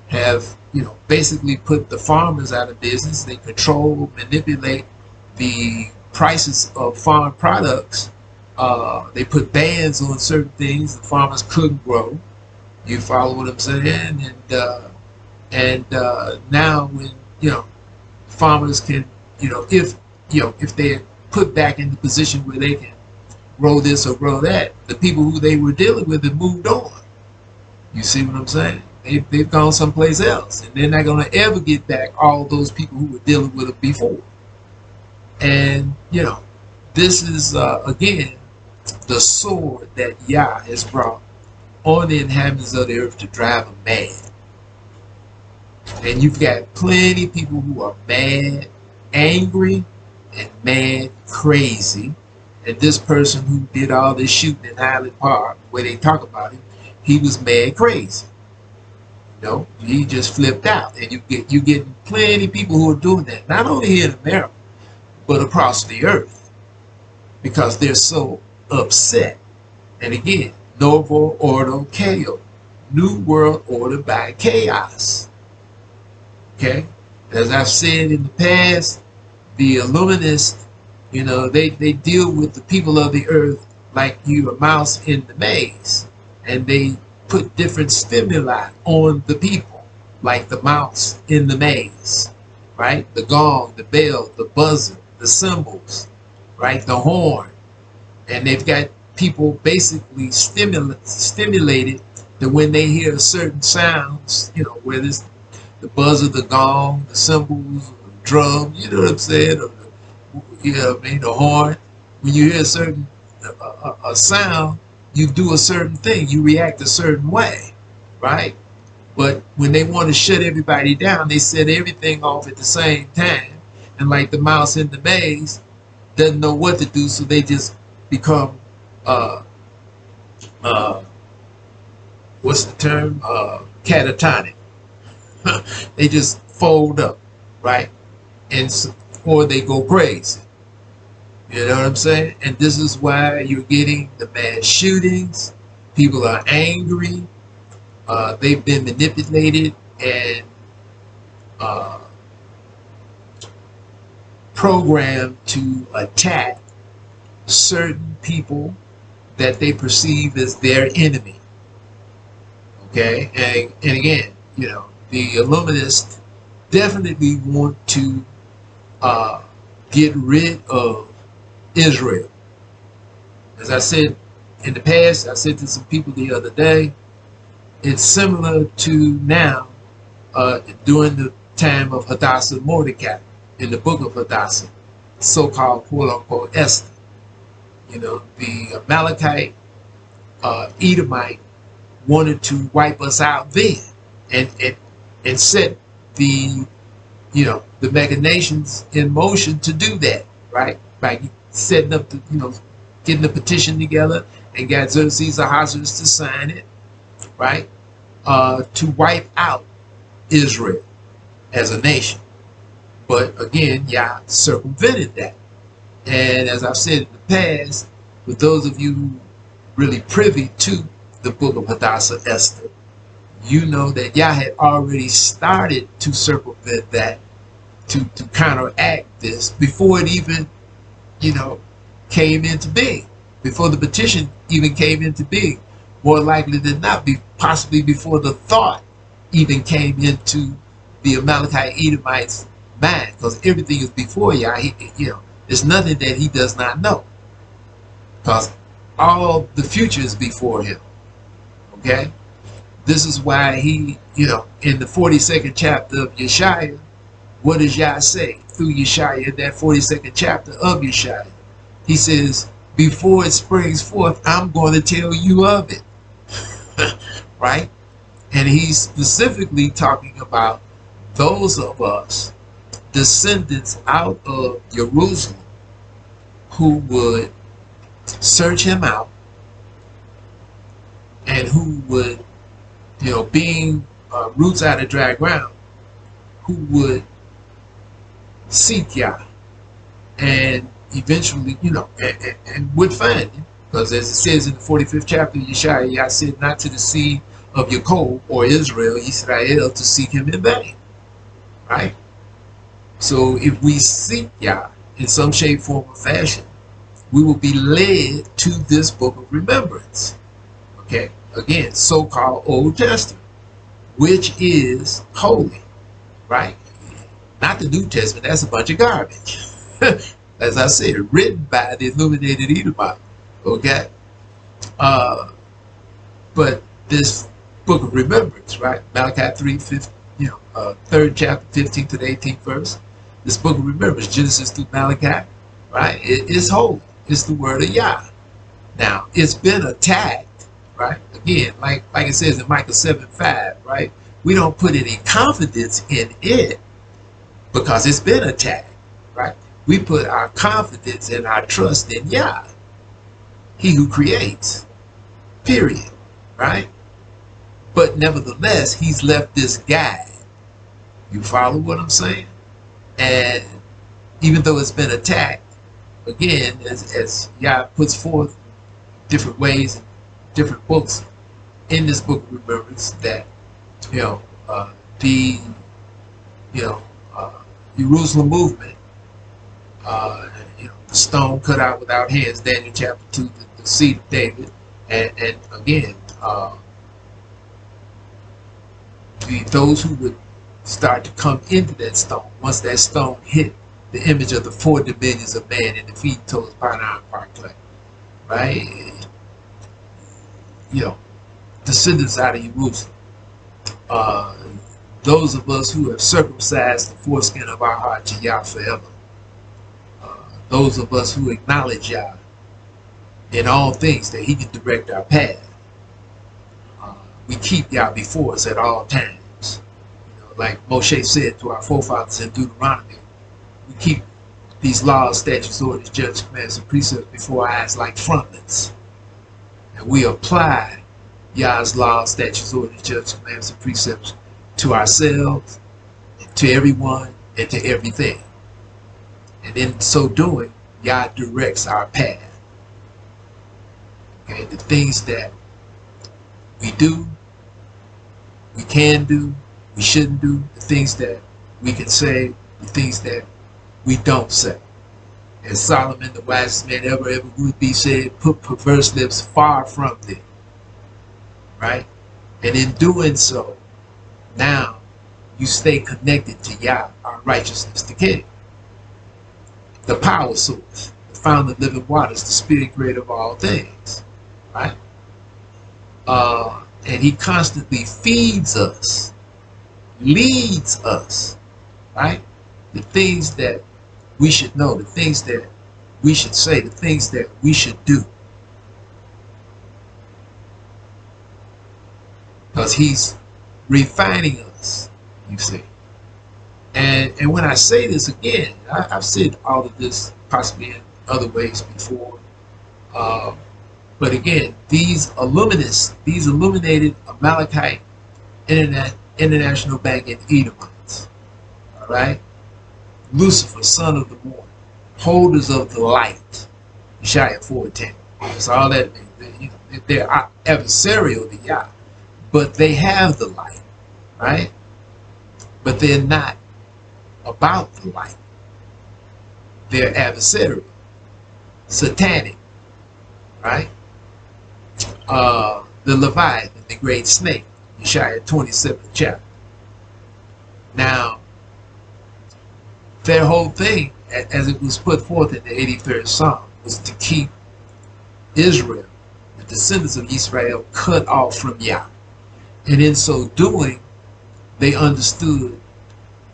have, you know, basically put the farmers out of business. They control, manipulate the prices of farm products. They put bans on certain things the farmers couldn't grow. You follow what I'm saying? And now when, you know, farmers can, you know, if they're put back in the position where they can grow this or grow that, the people who they were dealing with have moved on. You see what I'm saying? They've gone someplace else, and they're not going to ever get back all those people who were dealing with it before. And, you know, this is, again, the sword that Yah has brought on the inhabitants of the earth to drive them mad. And you've got plenty of people who are mad, angry, and mad crazy. And this person who did all this shooting in Highland Park, where they talk about him, he was mad crazy. You know, he just flipped out. And you get plenty of people who are doing that, not only here in America, but across the earth, because they're so upset. And again, novo ordo chaos, new world order by chaos. Okay, as I've said in the past, the Illuminists, you know, they deal with the people of the earth like you a mouse in the maze, and they put different stimuli on the people, like the mouse in the maze, right? The gong, the bell, the buzzer, the cymbals, right? The horn. And they've got people basically stimulated that when they hear certain sounds, you know, whether it's the buzzer, the gong, the cymbals, the drum, you know what I'm saying, or the, you know what I mean, the horn, when you hear a certain a sound, you do a certain thing, you react a certain way, right? But when they want to shut everybody down, they set everything off at the same time, and like the mouse in the maze doesn't know what to do, so they just become what's the term, catatonic. They just fold up, right? And or they go crazy. You know what I'm saying? And this is why you're getting the mass shootings. People are angry. They've been manipulated and programmed to attack certain people that they perceive as their enemy. Okay? And again, you know, the Illuminists definitely want to get rid of Israel. As I said in the past, I said to some people the other day, it's similar to now during the time of Hadassah Mordecai in the book of Hadassah, so-called quote-unquote Esther. You know, the Amalekite Edomite wanted to wipe us out then and set the, you know, the machinations in motion to do that, right? By setting up the, you know, getting the petition together and got Xerxes Ahasuerus to sign it, right? To wipe out Israel as a nation. But again, Yah circumvented that. And as I've said in the past, for those of you who really privy to the book of Hadassah Esther, you know that Yah had already started to circumvent that, to counteract this before it even, you know, came into being, before the petition even came into being. More likely than not, possibly before the thought even came into the Amalekite Edomites' mind, because everything is before Yah. You know, there's nothing that he does not know, because all the future is before him. Okay, This is why he, in the 42nd chapter of Yeshaya, what does Yah say through Yeshaya in that 42nd chapter of Yeshaya? He says, before it springs forth, I'm going to tell you of it. Right? And he's specifically talking about those of us, descendants out of Jerusalem, who would search him out and who would, being roots out of dry ground, who would seek Yah and eventually, and would find him. Because as it says in the 45th chapter of Yeshaya, Yah said not to the seed of Yaakov or Israel, Yisrael, to seek him in vain. Right? So if we seek Yah in some shape, form, or fashion, we will be led to this book of remembrance. Okay? Again, so-called Old Testament, which is holy. Right? Not the New Testament. That's a bunch of garbage. As I said, written by the illuminated Edomite. Okay? But this book of remembrance, right? Malachi 3, 3rd chapter, 15th to the 18th verse. This book of remembrance, Genesis through Malachi, right? It is holy. It's the word of Yah. Now, it's been attacked, right? Again, like it says in Micah 7:5, right? We don't put any confidence in it because it's been attacked, right? We put our confidence and our trust in Yah, he who creates, period, right? But nevertheless, he's left this guide. You follow what I'm saying? And even though it's been attacked, again, as Yah puts forth different ways, different books in this book of remembrance, that the Jerusalem movement, the stone cut out without hands, Daniel chapter 2, the seed of David, and again, those who would start to come into that stone, once that stone hit the image of the four dominions of man in the feet, toes, part iron, part clay, right? Descendants out of Jerusalem. Those of us who have circumcised the foreskin of our heart to Yah forever. Those of us who acknowledge Yah in all things, that he can direct our path. We keep Yah before us at all times. Like Moshe said to our forefathers in Deuteronomy, we keep these laws, statutes, orders, judgments, commands, and precepts before our eyes like frontlets. And we apply Yah's laws, statutes, orders, judgments, commands, and precepts to ourselves, to everyone, and to everything. And in so doing, Yah directs our path. Okay, the things that we do, we can do, we shouldn't do, the things that we can say, the things that we don't say. As Solomon, the wisest man ever would be, said, put perverse lips far from thee. Right? And in doing so, now you stay connected to Yah, our righteousness, the King, the power source, the fountain of living waters, the spirit creator of all things. Right? And he constantly feeds us, leads us, right? The things that we should know, the things that we should say, the things that we should do. Because he's refining us, you see. And when I say this again, I've said all of this possibly in other ways before. But again, these illuminists, these illuminated Amalekite international banking Edomites, all right? Lucifer, son of the morning, holders of the light, Yeshaya 4:10. That's all that means. They're adversarial to Yah, but they have the light, right? But they're not about the light. They're adversarial, satanic, right? The Leviathan, the great snake, Yeshaya 27th chapter. Now, their whole thing, as it was put forth in the 83rd Psalm, was to keep Israel, the descendants of Israel, cut off from Yah. And in so doing, they understood,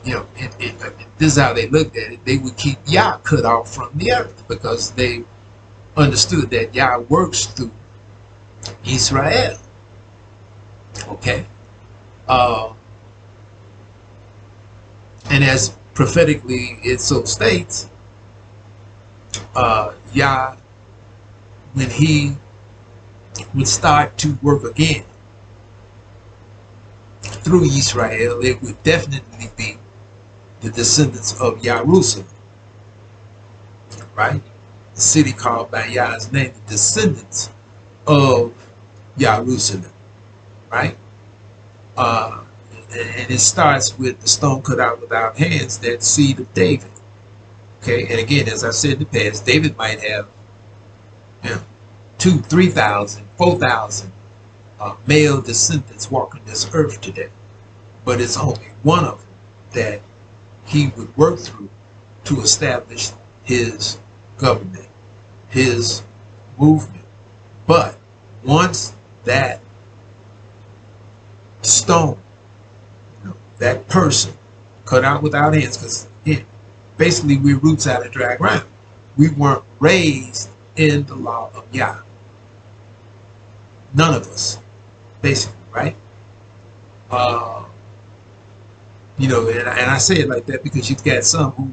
this is how they looked at it. They would keep Yah cut off from the earth because they understood that Yah works through Israel. Okay. And as prophetically it so states, Yah, when he would start to work again through Israel, it would definitely be the descendants of YHWH, right? The city called by Yah's name, the descendants of YHWH, right? And it starts with the stone cut out without hands, that seed of David. Okay, and again, as I said in the past, David might have 2,000, 3,000, 4,000 male descendants walking this earth today, but it's only one of them that he would work through to establish his government, his movement. But once that stone, that person cut out without hands, because basically we're roots out of dry ground. We weren't raised in the law of Yah. None of us, basically, right? And I say it like that because you've got some who,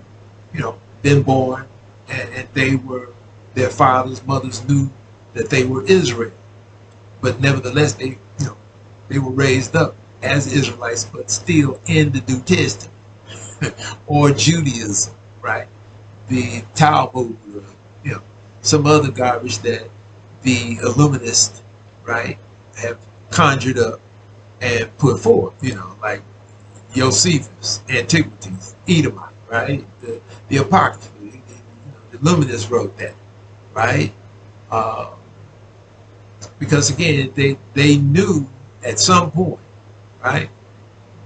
been born and their fathers, mothers knew that they were Israel, but nevertheless they were raised up as Israelites, but still in the New Testament or Judaism, right? The Talmud, some other garbage that the Illuminists, right, have conjured up and put forth, like Josephus, Antiquities, Edomite, right? The Apocrypha, the Illuminists wrote that, right? Because again, they knew at some point, right,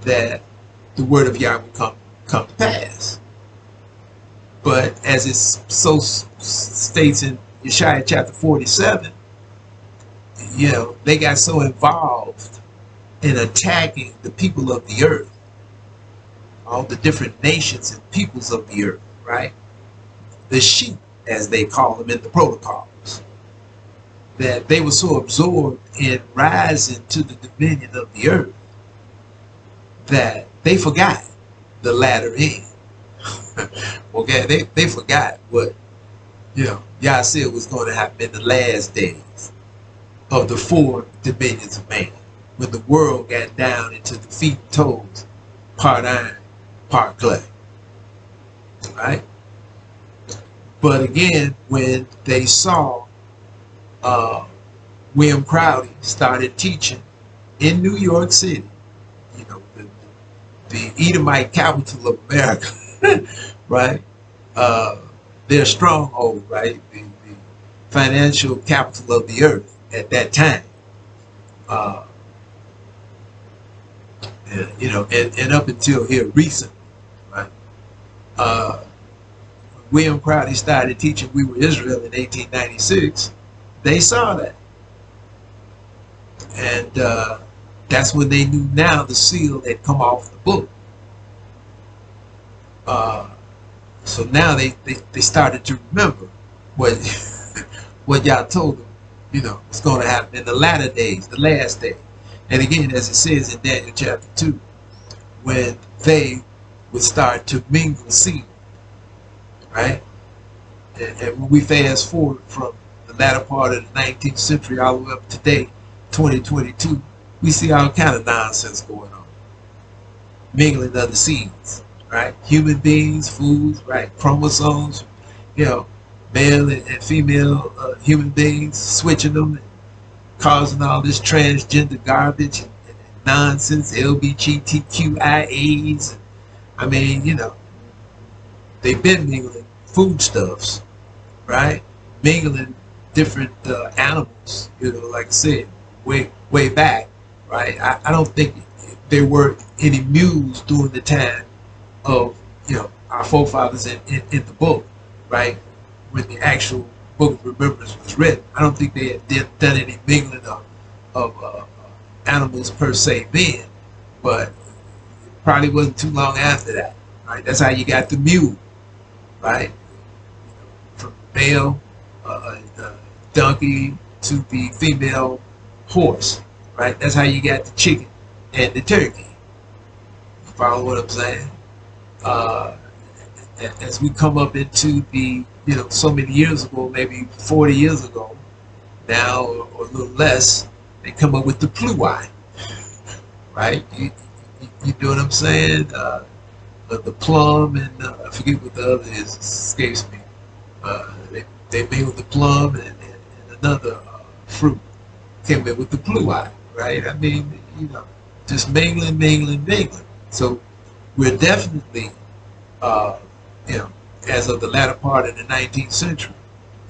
that the word of Yah would come to pass. But as it so states in Yeshaya chapter 47, they got so involved in attacking the people of the earth, all the different nations and peoples of the earth, right? The sheep, as they call them in the protocols, that they were so absorbed in rising to the dominion of the earth that they forgot the latter end. Okay, they forgot what Yah said was going to happen in the last days of the four dominions of man, when the world got down into the feet and toes, part iron, part clay. Right? But again, when they saw William Crowley started teaching in New York City, the Edomite capital of America, right? Their stronghold, right? The financial capital of the earth at that time. And up until here recently, right? William Crowley started teaching We Were Israel in 1896. They saw that. And that's when they knew now the seal had come off the book. So now they started to remember what y'all told them, was going to happen in the latter days, the last day. And again, as it says in Daniel chapter 2, when they would start to mingle seed, right? And when we fast forward from the latter part of the 19th century all the way up to today, 2022, we see all kind of nonsense going on. Mingling of the seeds, right? Human beings, foods, right? Chromosomes, male and female human beings, switching them and causing all this transgender garbage and nonsense, LGBTQIAs. I mean, they've been mingling foodstuffs, right? Mingling different animals, like I said, way back, right? I don't think there were any mules during the time of, our forefathers in the book, right? When the actual book of remembrance was written. I don't think they had done any mingling of animals per se then, but probably wasn't too long after that, right? That's how you got the mule, right? From male donkey to the female horse, right? That's how you got the chicken and the turkey. You follow what I'm saying? As we come up into the, so many years ago, maybe 40 years ago now, or a little less, they come up with the plui, right? You know what I'm saying? The plum and I forget what the other is, escapes me. They made with the plum and another fruit came in with the plui, right? I mean, just mingling. So we're definitely, as of the latter part of the 19th century,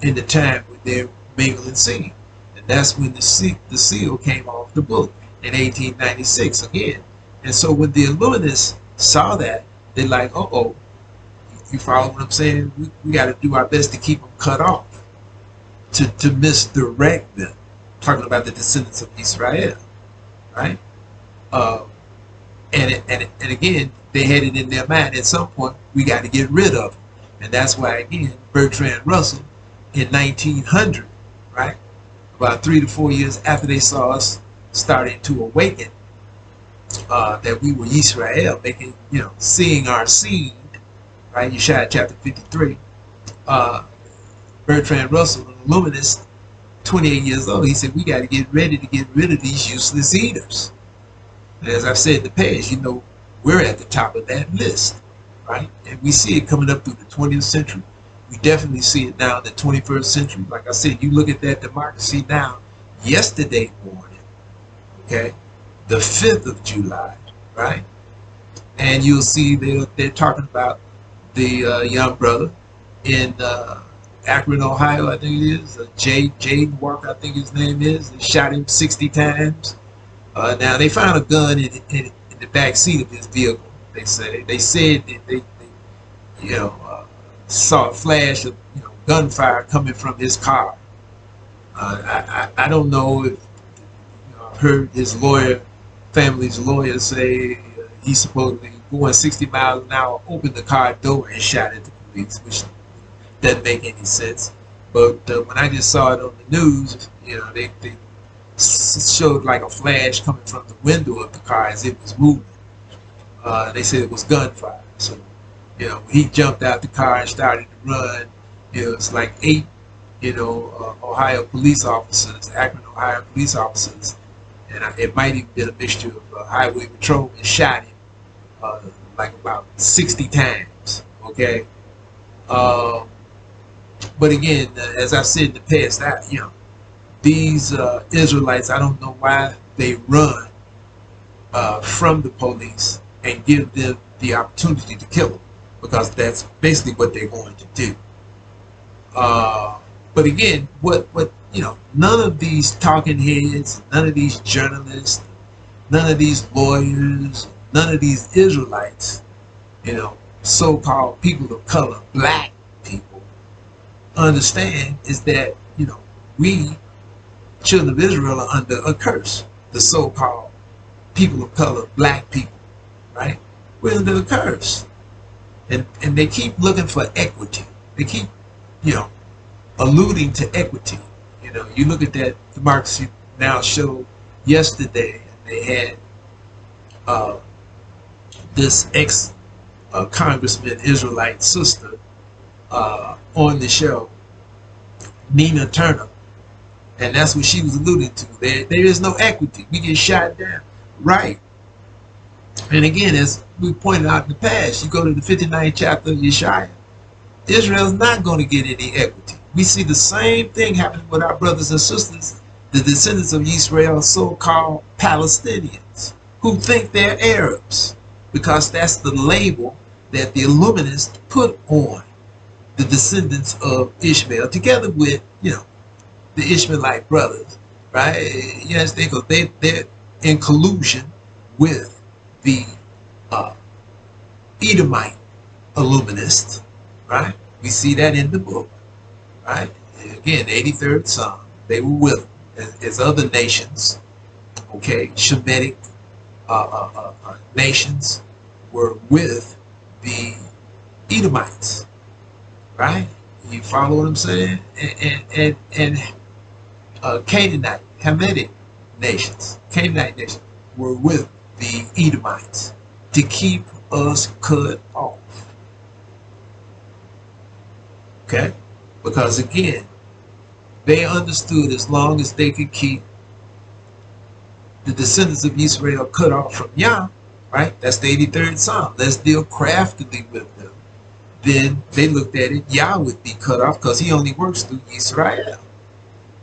in the time when they're mingling seed. And that's when the seal came off the book in 1896 again. And so when the Illuminists saw that, they're like, uh-oh, you follow what I'm saying? We got to do our best to keep them cut off, to misdirect them. Talking about the descendants of Israel, right? And again, they had it in their mind at some point, we got to get rid of them. And that's why, again, Bertrand Russell in 1900, right? About 3 to 4 years after they saw us starting to awaken, that we were Yisrael, making, seeing our seed, right? Yeshaya chapter 53. Bertrand Russell, an Illuminist, 28 years old, he said, we got to get ready to get rid of these useless eaters. And as I've said in the past, we're at the top of that list, right? And we see it coming up through the 20th century. We definitely see it now in the 21st century. Like I said, you look at that democracy now, yesterday morning, okay, the 5th of July, right? And you'll see they're talking about the young brother in Akron, Ohio, I think it is, Jade Walker, I think his name is. They shot him 60 times. Now they found a gun in the back seat of his vehicle. They said that they saw a flash of gunfire coming from his car. I don't know if I've heard his family's lawyer say he's supposedly going 60 miles an hour, opened the car door and shot at the police, which doesn't make any sense. But when I just saw it on the news, they showed like a flash coming from the window of the car as it was moving. They said it was gunfire. So, when he jumped out the car and started to run, it's like 8, Ohio police officers, Akron, Ohio police officers, and it might even been a mixture of highway patrolmen shot him like about 60 times. Okay. But again, as I've said in the past, these Israelites, I don't know why they run from the police and give them the opportunity to kill them, because that's basically what they're going to do. But again, none of these talking heads, none of these journalists, none of these lawyers, none of these Israelites, so-called people of color, black people, understand is that, we, children of Israel, are under a curse. The so-called people of color, black people, right? We're under a curse. And they keep looking for equity. They keep, alluding to equity. You look at that Democracy Now! Show yesterday, and they had this ex-congressman Israelite sister on the show, Nina Turner, and that's what she was alluding to. There is no equity. We get shot down, right? And again, as we pointed out in the past, you go to the 59th chapter of Yeshaya, Israel's not going to get any equity. We see the same thing happening with our brothers and sisters, the descendants of Yisrael, so-called Palestinians, who think they're Arabs, because that's the label that the Illuminists put on the descendants of Ishmael, together with, the Ishmaelite brothers, right? Yes, they're in collusion with the Edomite Illuminists, right? We see that in the book, right? Again, the 83rd Psalm, they were with them, as other nations okay, Shemitic nations were with the Edomites, right? You follow what I'm saying? And Canaanite, Hamitic nations, Canaanite nations were with the Edomites to keep us cut off. Okay? Because again, they understood as long as they could keep the descendants of Israel cut off from Yah, right? That's the 83rd Psalm. Let's deal craftily with them. Then they looked at it, Yah would be cut off because he only works through Israel.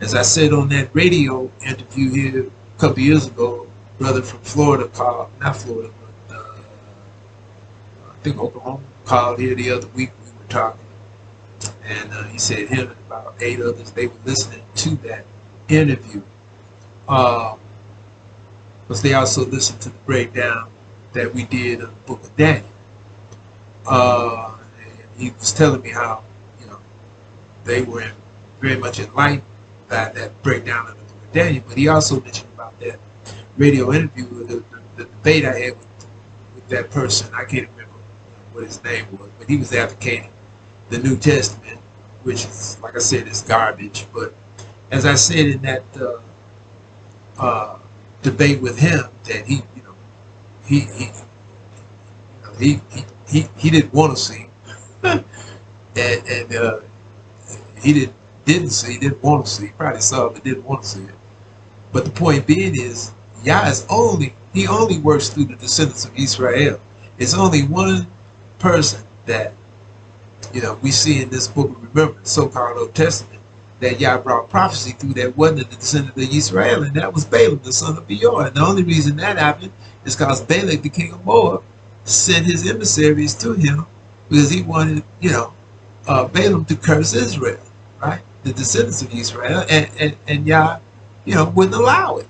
As I said on that radio interview here a couple years ago, a brother from Florida called, not Florida, but I think Oklahoma, called here the other week. We were talking. And he said him and about 8 others, they were listening to that interview. Because they also listened to the breakdown that we did of the book of Daniel. And he was telling me how, they were very much enlightened by that breakdown of the book of Daniel. But he also mentioned about that radio interview, the debate I had with that person. I can't remember what his name was, but he was advocating the New Testament, which is, like I said, is garbage. But as I said in that debate with him, that he didn't want to see, and he didn't see, he didn't want to see. He probably saw it, but didn't want to see it. But the point being is, Yah is he only works through the descendants of Israel. It's only one person that we see in this book of remembrance, so-called Old Testament, that Yah brought prophecy through that wasn't the descendant of Israel, and that was Balaam, the son of Beor. And the only reason that happened is because Balak, the king of Moab, sent his emissaries to him because he wanted, Balaam to curse Israel, right? The descendants of Israel, and Yah, wouldn't allow it.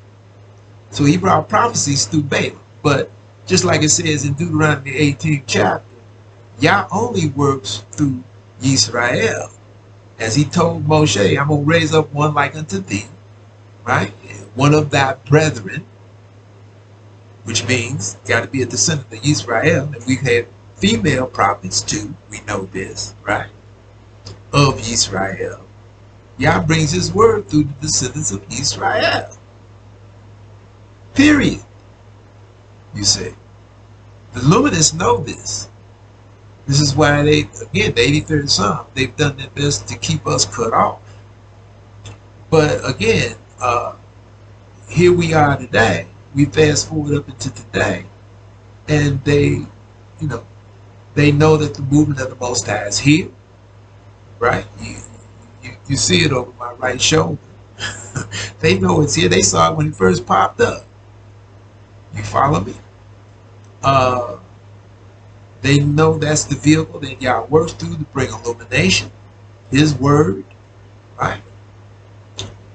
So he brought prophecies through Balaam. But just like it says in Deuteronomy 18th chapter, Yah only works through Yisrael. As he told Moshe, I'm going to raise up one like unto thee, right? One of thy brethren, which means got to be a descendant of Yisrael. And we've had female prophets too. We know this, right? Of Yisrael. Yah brings his word through the descendants of Israel. Period. You see. The Luminists know this. This is why they, again, the 83rd Psalm, they've done their best to keep us cut off. But again, here we are today. We fast forward up into today, and they know that the movement of the Most High is here, right? You see it over my right shoulder. They know it's here. They saw it when it first popped up. You follow me? They know that's the vehicle that Yah works through to bring illumination, his word, right?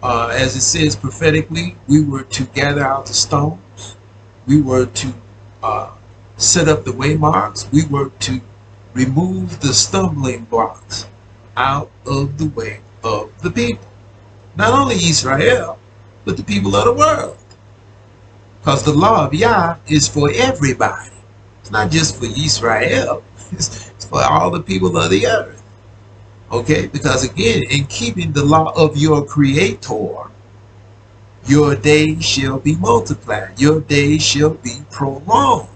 As it says prophetically, we were to gather out the stones. We were to set up the waymarks. We were to remove the stumbling blocks out of the way of the people. Not only Israel, but the people of the world. Because the law of Yah is for everybody. It's not just for Israel. It's for all the people of the earth. Okay? Because again, in keeping the law of your Creator, your days shall be multiplied. Your days shall be prolonged.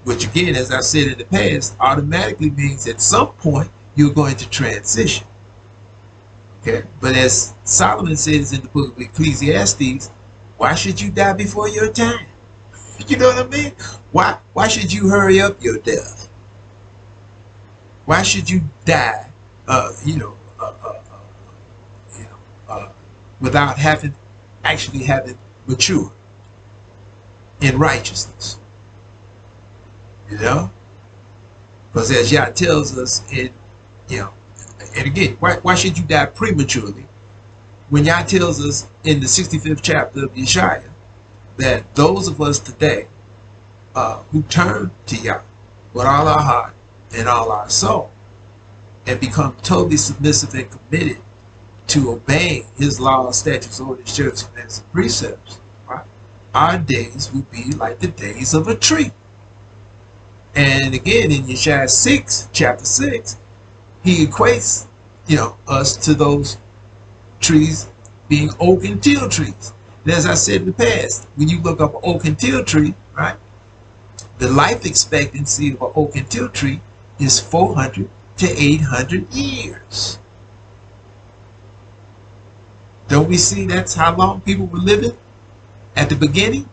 Which again, as I said in the past, automatically means at some point you're going to transition. Okay? But as Solomon says in the book of Ecclesiastes, why should you die before your time? You know what I mean? Why should you hurry up your death? Why should you die, without actually having matured in righteousness? Because as Yah tells us in, and again, why should you die prematurely? When Yah tells us in the 65th chapter of Yeshaya that those of us today who turn to Yah with all our heart and all our soul and become totally submissive and committed to obey his laws, statutes, orders, judgments, commands, and precepts, right, our days will be like the days of a tree. And again, in Yeshaya 6, chapter 6, he equates, us to those trees being oak and teal trees. And as I said in the past, when you look up an oak and teal tree, right, the life expectancy of an oak and teal tree is 400 to 800 years. Don't we see that's how long people were living at the beginning,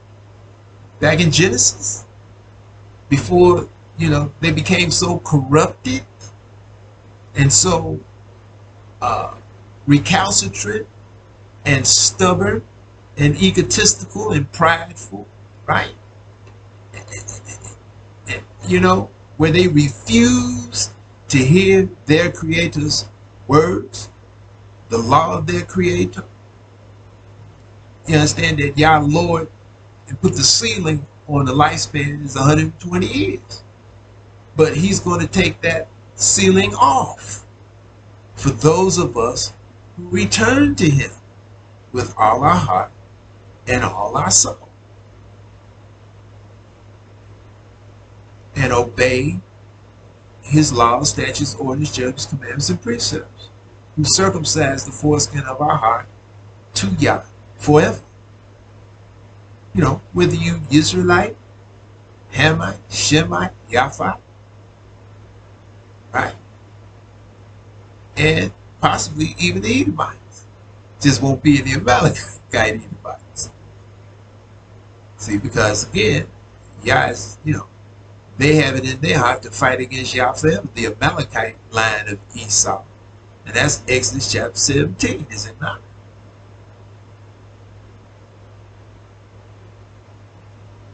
back in Genesis, before, they became so corrupted and so recalcitrant and stubborn and egotistical and prideful, right? And, where they refuse to hear their Creator's words, the law of their Creator. You understand that Yah Lord and put the ceiling on the lifespan is 120 years. But he's going to take that ceiling off for those of us who return to him with all our heart and all our soul, and obey his laws, statutes, orders, judgments, commandments, and precepts, who circumcise the foreskin of our heart to Yah forever. Whether you Israelite, Hamite, Shemite, Yaphite, right? And possibly even the Edomites. Just won't be the Amalekite Edomites. See, because again, Yah is, they have it in their heart to fight against Yah forever, the Amalekite line of Esau. And that's Exodus chapter 17, is it not?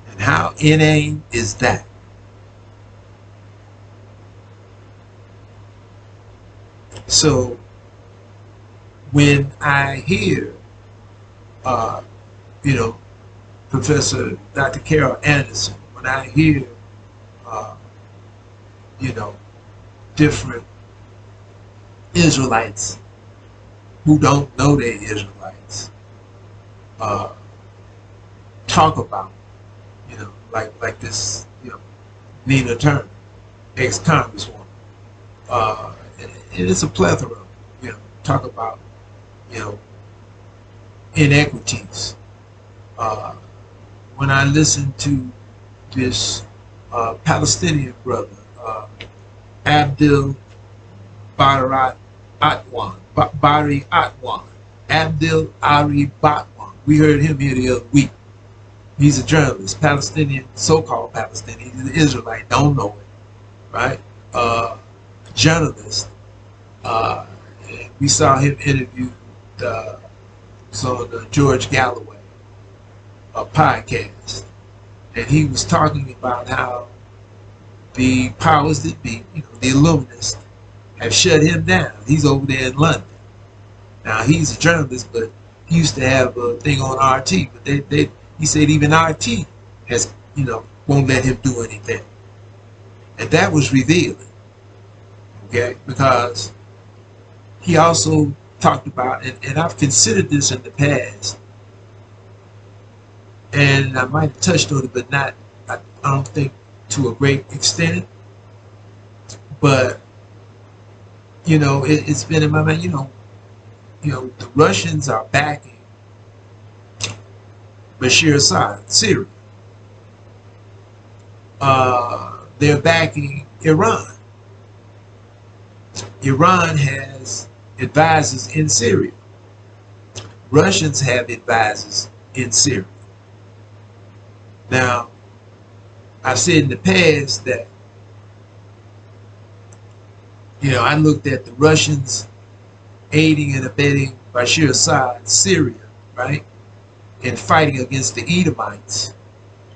And how inane is that? So when I hear, Professor Dr. Carol Anderson, when I hear, different Israelites who don't know they're Israelites talk about, like this, Nina Turner, ex-congresswoman, and it's a plethora, talk about, inequities. When I listen to this Palestinian brother, Abdel Bari Atwan, Abdel Ari Batwan. We heard him here the other week. He's a journalist, Palestinian, so-called Palestinian. He's an Israelite, don't know it, right? Journalist. We saw him interviewed on the George Galloway podcast, and he was talking about how the powers that be, the Illuminists, have shut him down. He's over there in London. Now he's a journalist, but he used to have a thing on RT, but he said even RT has, won't let him do anything. And that was revealing, okay? Because he also talked about, and I've considered this in the past, and I might have touched on it, but not, I don't think to a great extent. But, it's been in my mind, the Russians are backing Bashir Assad, Syria. They're backing Iran. Iran has advisors in Syria. Russians have advisors in Syria. Now, I've said in the past that, I looked at the Russians aiding and abetting Bashir Assad, Syria, right? And fighting against the Edomites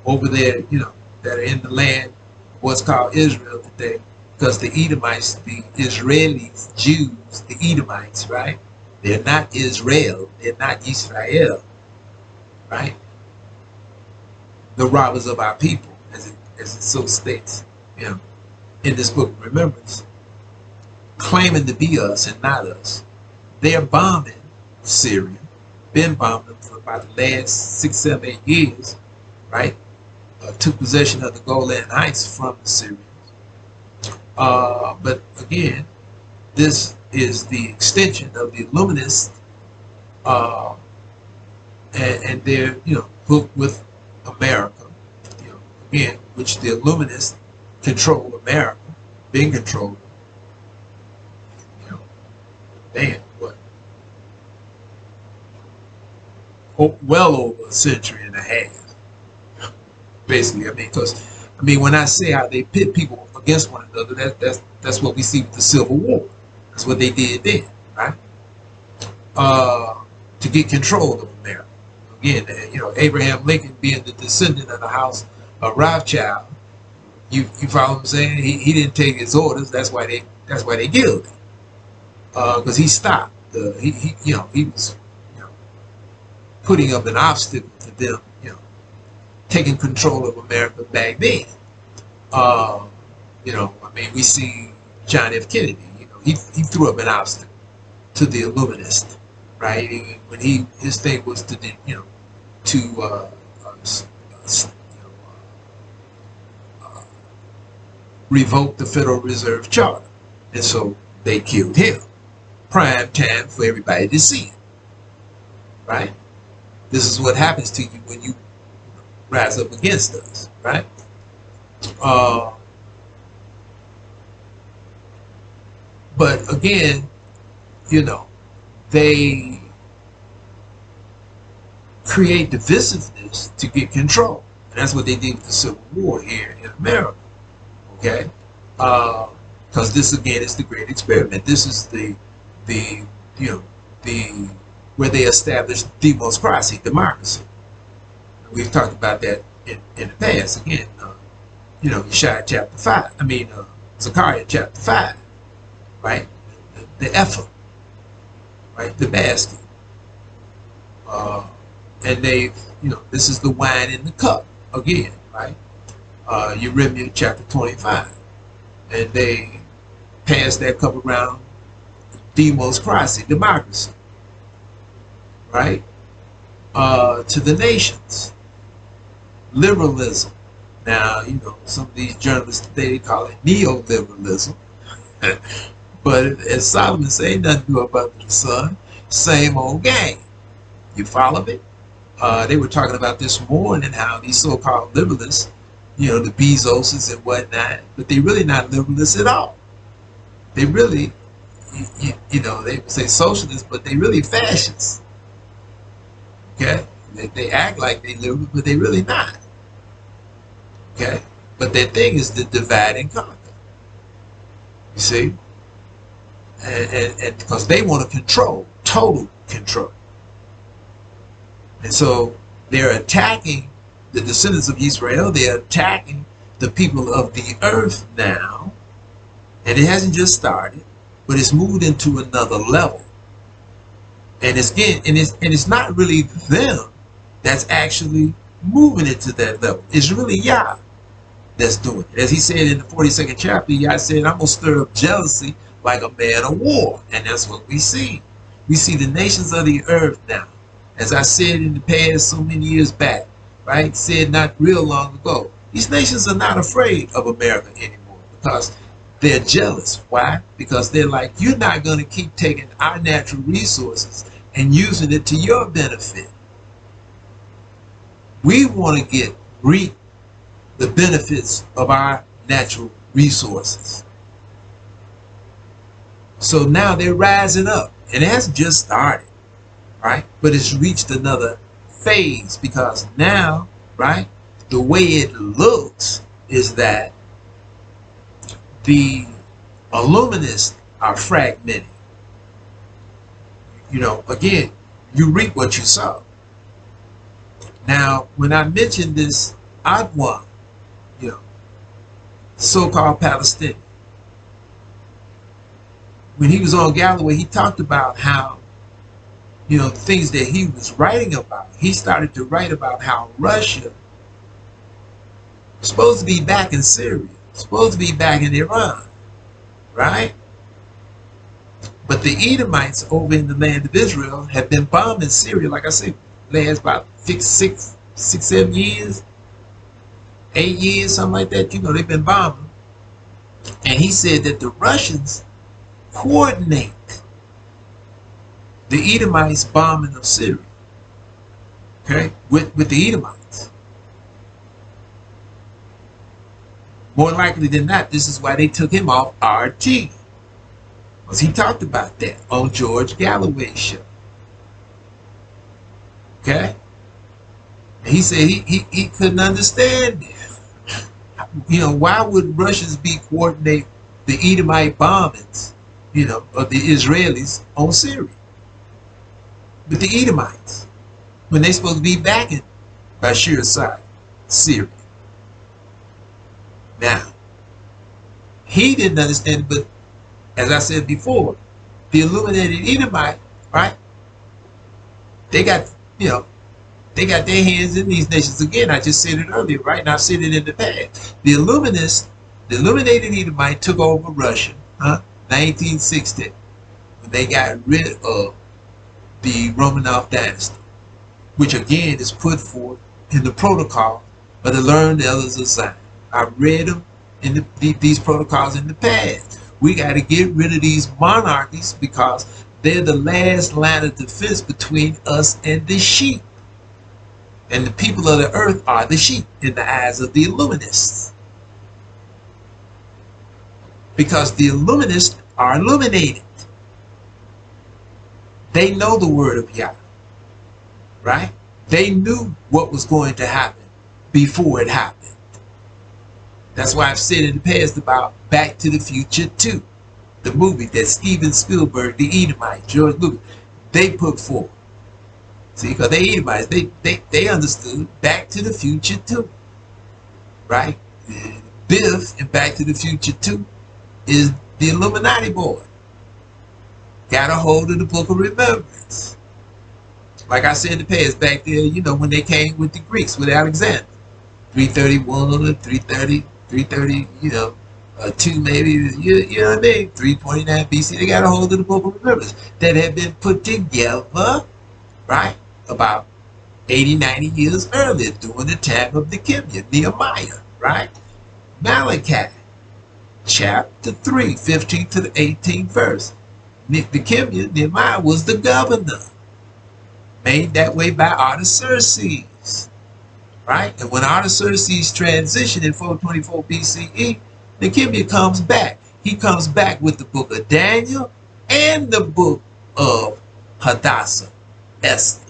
over there, that are in the land, what's called Israel today. Because the Edomites, the Israelis, Jews, the Edomites, right? They're not Israel. They're not Israel, right? The robbers of our people, as it so states, in this book of remembrance, claiming to be us and not us, They are bombing Syria, been bombing them for about the last 6, 7, 8 years, right? Took possession of the Golan Heights from the Syrians. But again, this is the extension of the Illuminists, and they're hooked with America, again, which the Illuminists control America, being controlled. Man, what? Well over a century and a half, basically. When I say how they pit people against one another, that's what we see with the Civil War. That's what they did then, right? To get control of America. Again, Abraham Lincoln being the descendant of the house of Rothschild, you follow what I'm saying? He didn't take his orders. That's why they killed him. Because he stopped. He was putting up an obstacle to them, taking control of America back then. We see John F. Kennedy. He threw up an obstacle to the Illuminists, right? When his thing was to revoke the Federal Reserve Charter, and so they killed him. Prime time for everybody to see it, right? This is what happens to you when you rise up against us, right? But again, they create divisiveness to get control. And that's what they did with the Civil War here in America, okay? Because this, again, is the great experiment. This is the where they established democracy. We've talked about that in the past. Again, Yeshaya chapter 5. Zechariah chapter 5, right? The ephah, right? The basket. And they've, this is the wine in the cup again, right? Jeremiah chapter 25. And they passed that cup around, democracy, right? To the nations. Liberalism. Now, some of these journalists today, they call it neoliberalism. But as Solomon said, ain't nothing new about the sun. Same old game. You follow me? They were talking about this morning, how these so-called liberalists, the Bezoses and whatnot, but they really not liberalists at all. They really, they would say socialists, but they really fascists. Okay? They act like they liberal, but they really not. Okay? But their thing is to divide and conquer. You see? And because they want to control, total control. And so they're attacking the descendants of Israel. They're attacking the people of the earth now. And it hasn't just started, but it's moved into another level. And it's not really them that's actually moving it to that level. It's really Yah that's doing it. As he said in the 42nd chapter, Yah said, I'm going to stir up jealousy like a man of war. And that's what we see. We see the nations of the earth now. As I said in the past so many years back, right? Said not real long ago. These nations are not afraid of America anymore because they're jealous. Why? Because they're like, you're not going to keep taking our natural resources and using it to your benefit. We want to reap the benefits of our natural resources. So now they're rising up, and it hasn't just started, right? But it's reached another phase because now, right, the way it looks is that the Illuminists are fragmented. Again, you reap what you sow. Now, when I mentioned this Adwan, so-called Palestinian, when he was on Galloway, he talked about how, the things that he was writing about. He started to write about how Russia was supposed to be back in Syria, supposed to be back in Iran, right? But the Edomites over in the land of Israel have been bombing Syria, like I said, last about 7 years, 8 years, something like that. You know, they've been bombing. And he said that the Russians coordinate the Edomites bombing of Syria, okay, with the Edomites. More likely than not, this is why they took him off RT. Because he talked about that on George Galloway's show. Okay? And he said he couldn't understand it. You know, why would Russians be coordinating the Edomite bombings, you know, of the Israelis on Syria? With the Edomites, when they're supposed to be backing Bashir Assad, Syria. Now, he didn't understand, but as I said before, the illuminated Edomite, right? They got, you know, they got their hands in these nations. Again, I just said it earlier, right? And I've said it in the past. The illuminated Edomite took over Russia, 1960, when they got rid of the Romanov dynasty, which again is put forth in the protocol of the learned elders of Zion. I read them in these protocols in the past. We got to get rid of these monarchies because they're the last line of defense between us and the sheep. And the people of the earth are the sheep in the eyes of the Illuminists. Because the Illuminists are illuminated. They know the word of Yah, right? They knew what was going to happen before it happened. That's why I've said in the past about Back to the Future 2, the movie that Steven Spielberg, the Edomite, George Lucas, they put forth. See, because they Edomites, they understood Back to the Future 2, right? Biff in Back to the Future 2 is the Illuminati boy. Got a hold of the Book of Remembrance. Like I said in the past, back there, you know, when they came with the Greeks, with Alexander, 331 or 330, you know, 2 maybe, you know what I mean, 329 BC, they got a hold of the Book of Remembrance that had been put together, right, about 80, 90 years earlier during the time of the Nehemiah, Nehemiah, right? Malachi, chapter 3, 15 to the 18th verse. Nehemiah was the governor, made that way by Artaxerxes, right? And when Artaxerxes transitioned in 424 BCE, Nehemiah comes back. He comes back with the book of Daniel and the book of Hadassah, Esther.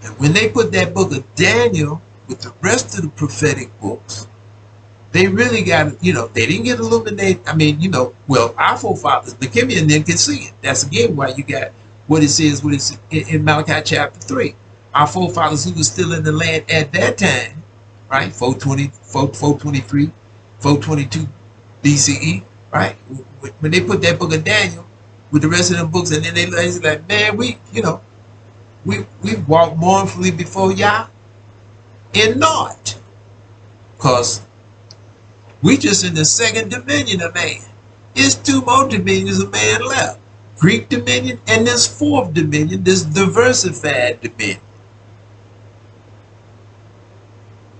And when they put that book of Daniel with the rest of the prophetic books, they really got, you know, they didn't get illuminated. I mean, you know, well, our forefathers, Nehemiah and them can see it. That's again why you got what it says in Malachi chapter 3. Our forefathers who were still in the land at that time, right? 423, 422 BCE, right? When they put that book of Daniel with the rest of them books, and then they like, man, we walk mournfully before Yah in naught. Because we just in the second dominion of man. It's 2 more dominions of man left. Greek dominion and this 4th dominion, this diversified dominion.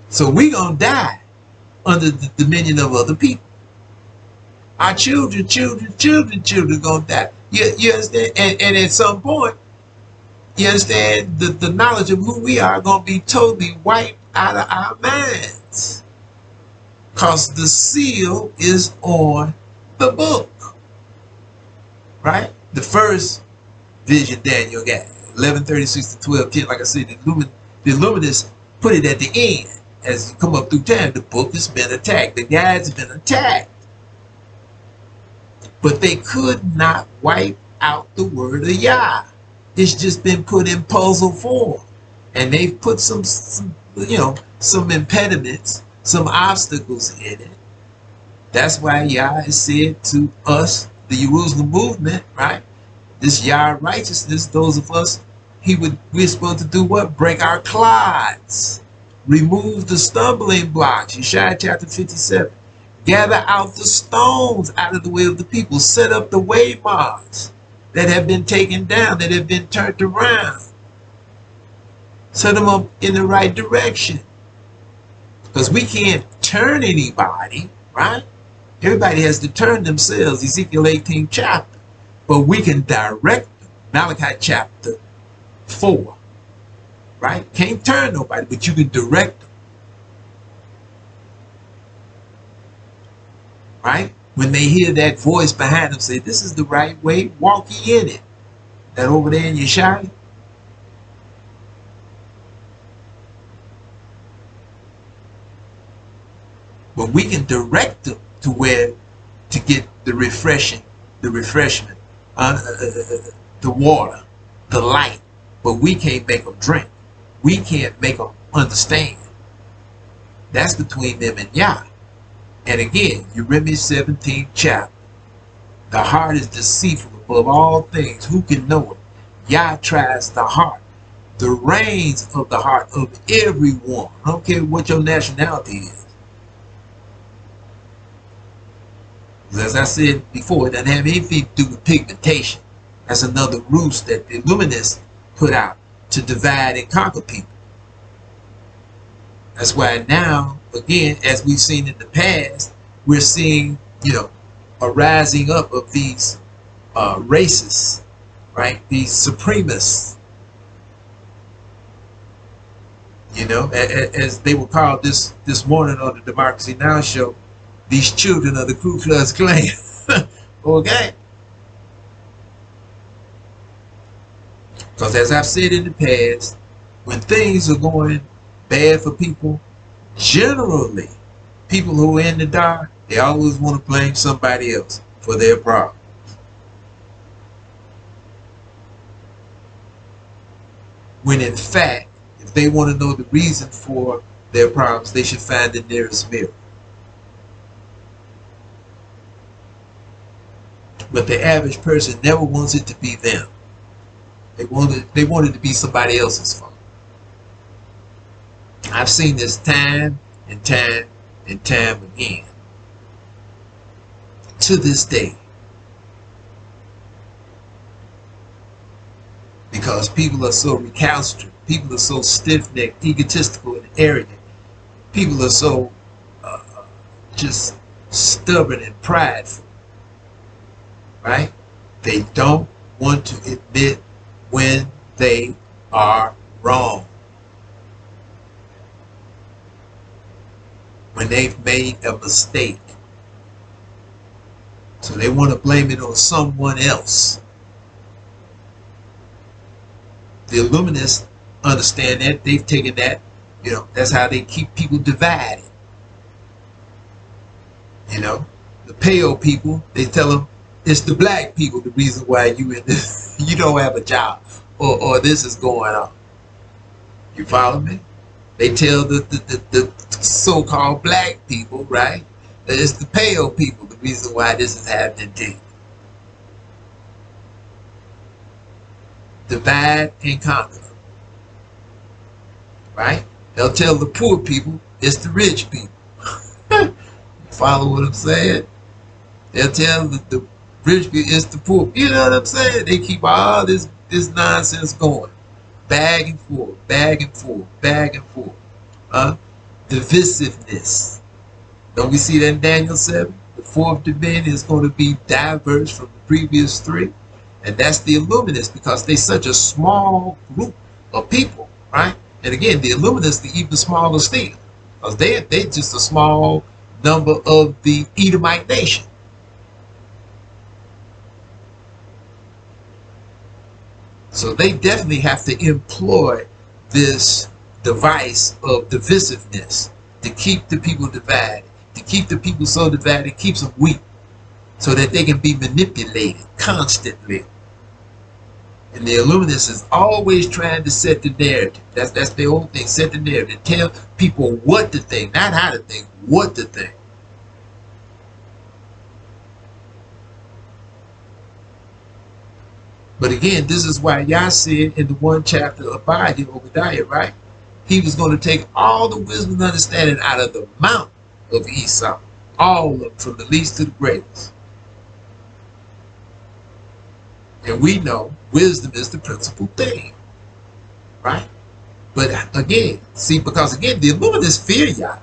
So we gonna die under the dominion of other people. Our children gonna die. You understand? And at some point, you understand, the knowledge of who we are gonna be totally wiped out of our minds. Because the seal is on the book. Right? The first vision Daniel got, 11:36 to 12:10, like I said, the Illuminists put it at the end. As you come up through time, the book has been attacked. The guides have been attacked. But they could not wipe out the word of Yah. It's just been put in puzzle form. And they've put some impediments, some obstacles in it. That's why Yah has said to us, the Jerusalem movement, right? This Yah righteousness, those of us, we're supposed to do what? Break our clods. Remove the stumbling blocks. Yeshaya chapter 57. Gather out the stones out of the way of the people. Set up the waymarks that have been taken down, that have been turned around. Set them up in the right direction. Because we can't turn anybody, right? Everybody has to turn themselves, Ezekiel 18 chapter. But we can direct them, Malachi chapter 4, right? Can't turn nobody, but you can direct them, right? When they hear that voice behind them say, this is the right way, walk ye in it. That over there in Yeshaya. But we can direct them to where to get the refreshment, the water, the light. But we can't make them drink. We can't make them understand. That's between them and Yah. And again, Jeremiah 17 chapter. The heart is deceitful above all things. Who can know it? Yah tries the heart. The reins of the heart of everyone. I don't care what your nationality is. As I said before, it doesn't have anything to do with pigmentation. That's another ruse that the Illuminists put out to divide and conquer people. That's why now, again, as we've seen in the past, we're seeing, a rising up of these races, right? These supremacists, as they were called this morning on the Democracy Now! Show. These children of the Ku Klux Klan. Okay? Because as I've said in the past, when things are going bad for people, generally, people who are in the dark, they always want to blame somebody else for their problem. When in fact, if they want to know the reason for their problems, they should find the nearest mirror. But the average person never wants it to be them. They want it to be somebody else's fault. I've seen this time and time and time again. To this day. Because people are so recalcitrant. People are so stiff-necked, egotistical, and arrogant. People are so just stubborn and prideful. Right? They don't want to admit when they are wrong. When they've made a mistake. So they want to blame it on someone else. The Illuminists understand that. They've taken that. That's how they keep people divided. The pale people, they tell them, it's the black people the reason why you in this, you don't have a job or this is going on. You follow me? They tell the so-called black people, right, that it's the pale people the reason why this is happening to you. Divide and conquer. Right? They'll tell the poor people it's the rich people. Follow what I'm saying? They'll tell the rich people it's the poor. You know what I'm saying? They keep all this nonsense going. Back and forth, back and forth, back and forth. Divisiveness. Don't we see that in Daniel 7? The fourth dimension is going to be diverse from the previous three. And that's the Illuminists, because they're such a small group of people, right? And again, the Illuminists are even smaller still, because they're just a small number of the Edomite nation. So they definitely have to employ this device of divisiveness to keep the people divided, to keep the people so divided it keeps them weak, so that they can be manipulated constantly. And the Illuminists is always trying to set the narrative. That's their whole thing, set the narrative. Tell people what to think, not how to think, what to think. But again, this is why Yah said in the one chapter of YHWH, right? he was going to take all the wisdom and understanding out of the mouth of Esau, all of them, from the least to the greatest. And we know wisdom is the principal thing, right? But again, see, because again, the Illuminists fear Yah.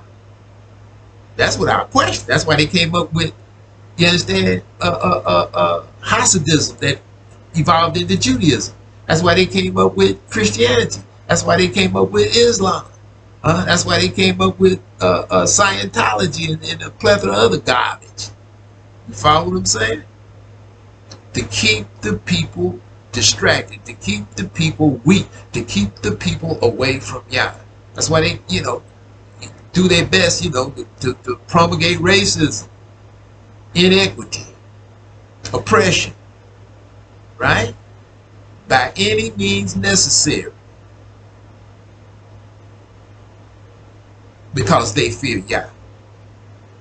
That's what our question. That's why they came up with, you understand, Hasidism that evolved into Judaism. That's why they came up with Christianity. That's why they came up with Islam. That's why they came up with Scientology and a plethora of other garbage. You follow what I'm saying? To keep the people distracted, to keep the people weak, to keep the people away from Yah. That's why they, do their best, to promulgate racism, inequity, oppression, right? By any means necessary. Because they fear Yah.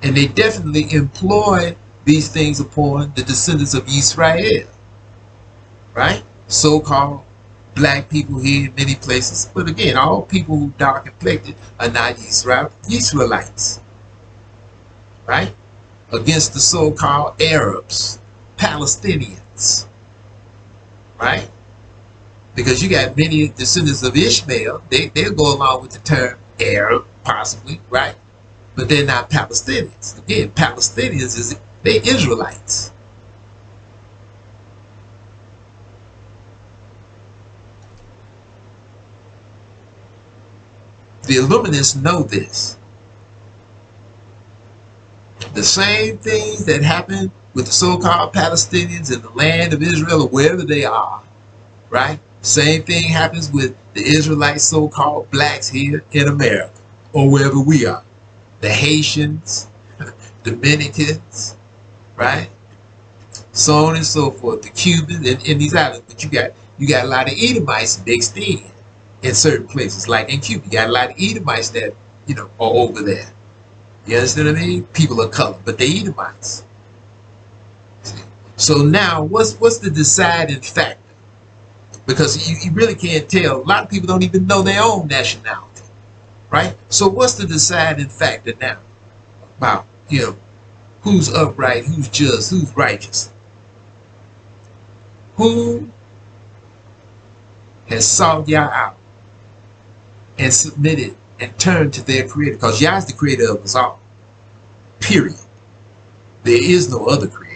And they definitely employ these things upon the descendants of Yisrael. Right? So-called black people here in many places. But again, all people who dark complected are not Israelites. Right? Against the so-called Arabs, Palestinians. Right? Because you got many descendants of Ishmael, they'll go along with the term Arab, possibly, right? But they're not Palestinians. Again, Palestinians, they're Israelites. The Illuminists know this. The same things that happen with the so-called Palestinians in the land of Israel or wherever they are, right? Same thing happens with the Israelite so-called blacks here in America or wherever we are. The Haitians, Dominicans, right? So on and so forth. The Cubans and these islands. But you got a lot of Edomites mixed in certain places. Like in Cuba, you got a lot of Edomites that, are over there. You understand what I mean? People of color, but they Edomites. So now, what's the deciding factor? Because you really can't tell. A lot of people don't even know their own nationality, right? So what's the deciding factor now about, who's upright, who's just, who's righteous? Who has sought Yah out and submitted and turned to their creator? Because Yah is the creator of us all, period. There is no other creator.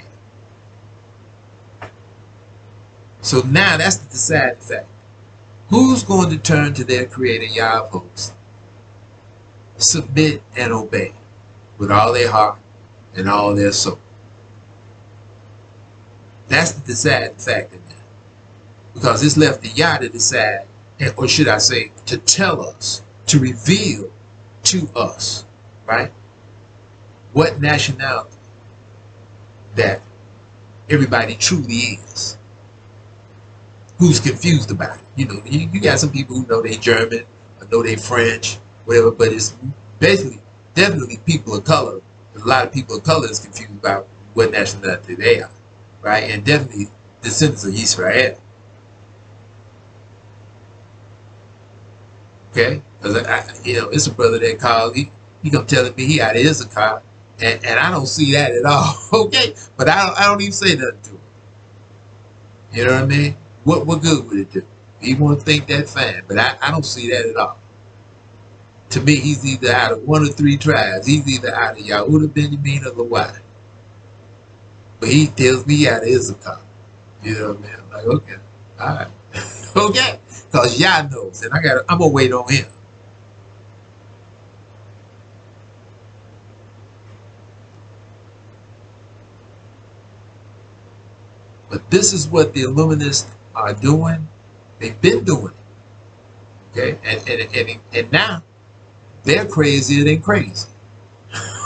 So now that's the deciding factor. Who's going to turn to their creator, Yah of hosts, submit and obey with all their heart and all their soul? That's the deciding factor now. Because it's left to Yah to decide, or should I say, to tell us, to reveal to us, right, what nationality that everybody truly is. Who's confused about it? You got some people who know they German, or know they French, whatever, but it's basically, definitely people of color. A lot of people of color is confused about what nationality they are, right? And definitely descendants of Israel. Okay? Because, it's a brother that called, he come telling me he out of Issachar, and I don't see that at all, okay? But I don't even say nothing to him. You know what I mean? What good would it do? If you want to think that, fine, but I don't see that at all. To me, he's either out of one of three tribes. He's either out of Yehudah, Benjamin, or Levi. But he tells me out of Issachar. You know what I mean? I'm like, okay, all right. Okay, because Yah knows, and I'm gonna wait on him. But this is what the Illuminists are doing. They've been doing it. Okay, and now they're crazier than crazy.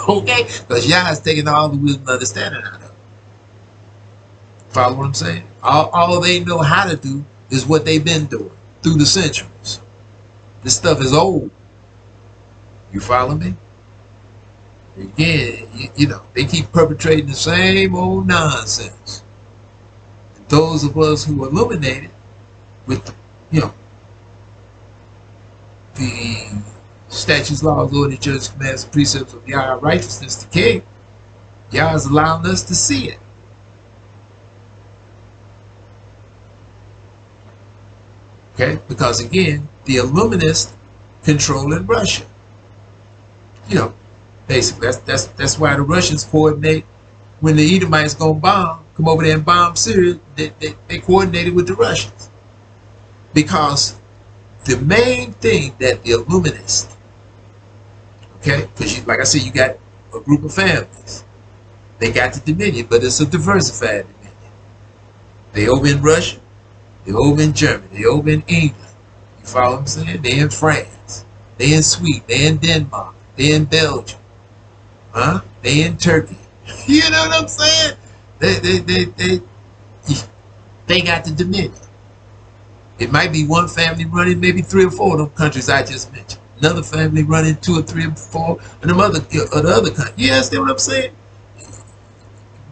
Okay, because Yah is taking all the wisdom and understanding out of it. Follow what I'm saying? All they know how to do is what they've been doing through the centuries. This stuff is old. You follow me? Again, they keep perpetrating the same old nonsense. And those of us who are illuminated with, the statutes, laws, ordinances, judgments, commands, and precepts of Yah our righteousness to King, Yah is allowing us to see it. Okay, because again, the Illuminists controlling Russia. You know, basically that's why the Russians coordinate when the Edomites gonna come over there and bomb Syria. They coordinated with the Russians, because the main thing that the Illuminists, okay, because like I said, you got a group of families. They got the dominion, but it's a diversified dominion. They over in Russia, they over in Germany, they over in England. You follow what I'm saying? They in France, they in Sweden, they in Denmark, they in Belgium, they in Turkey. You know what I'm saying? They got the dominion. It might be one family running maybe 3 or 4 of them countries I just mentioned. Another family running 2 or 3 or 4 and them other countries. You understand what I'm saying?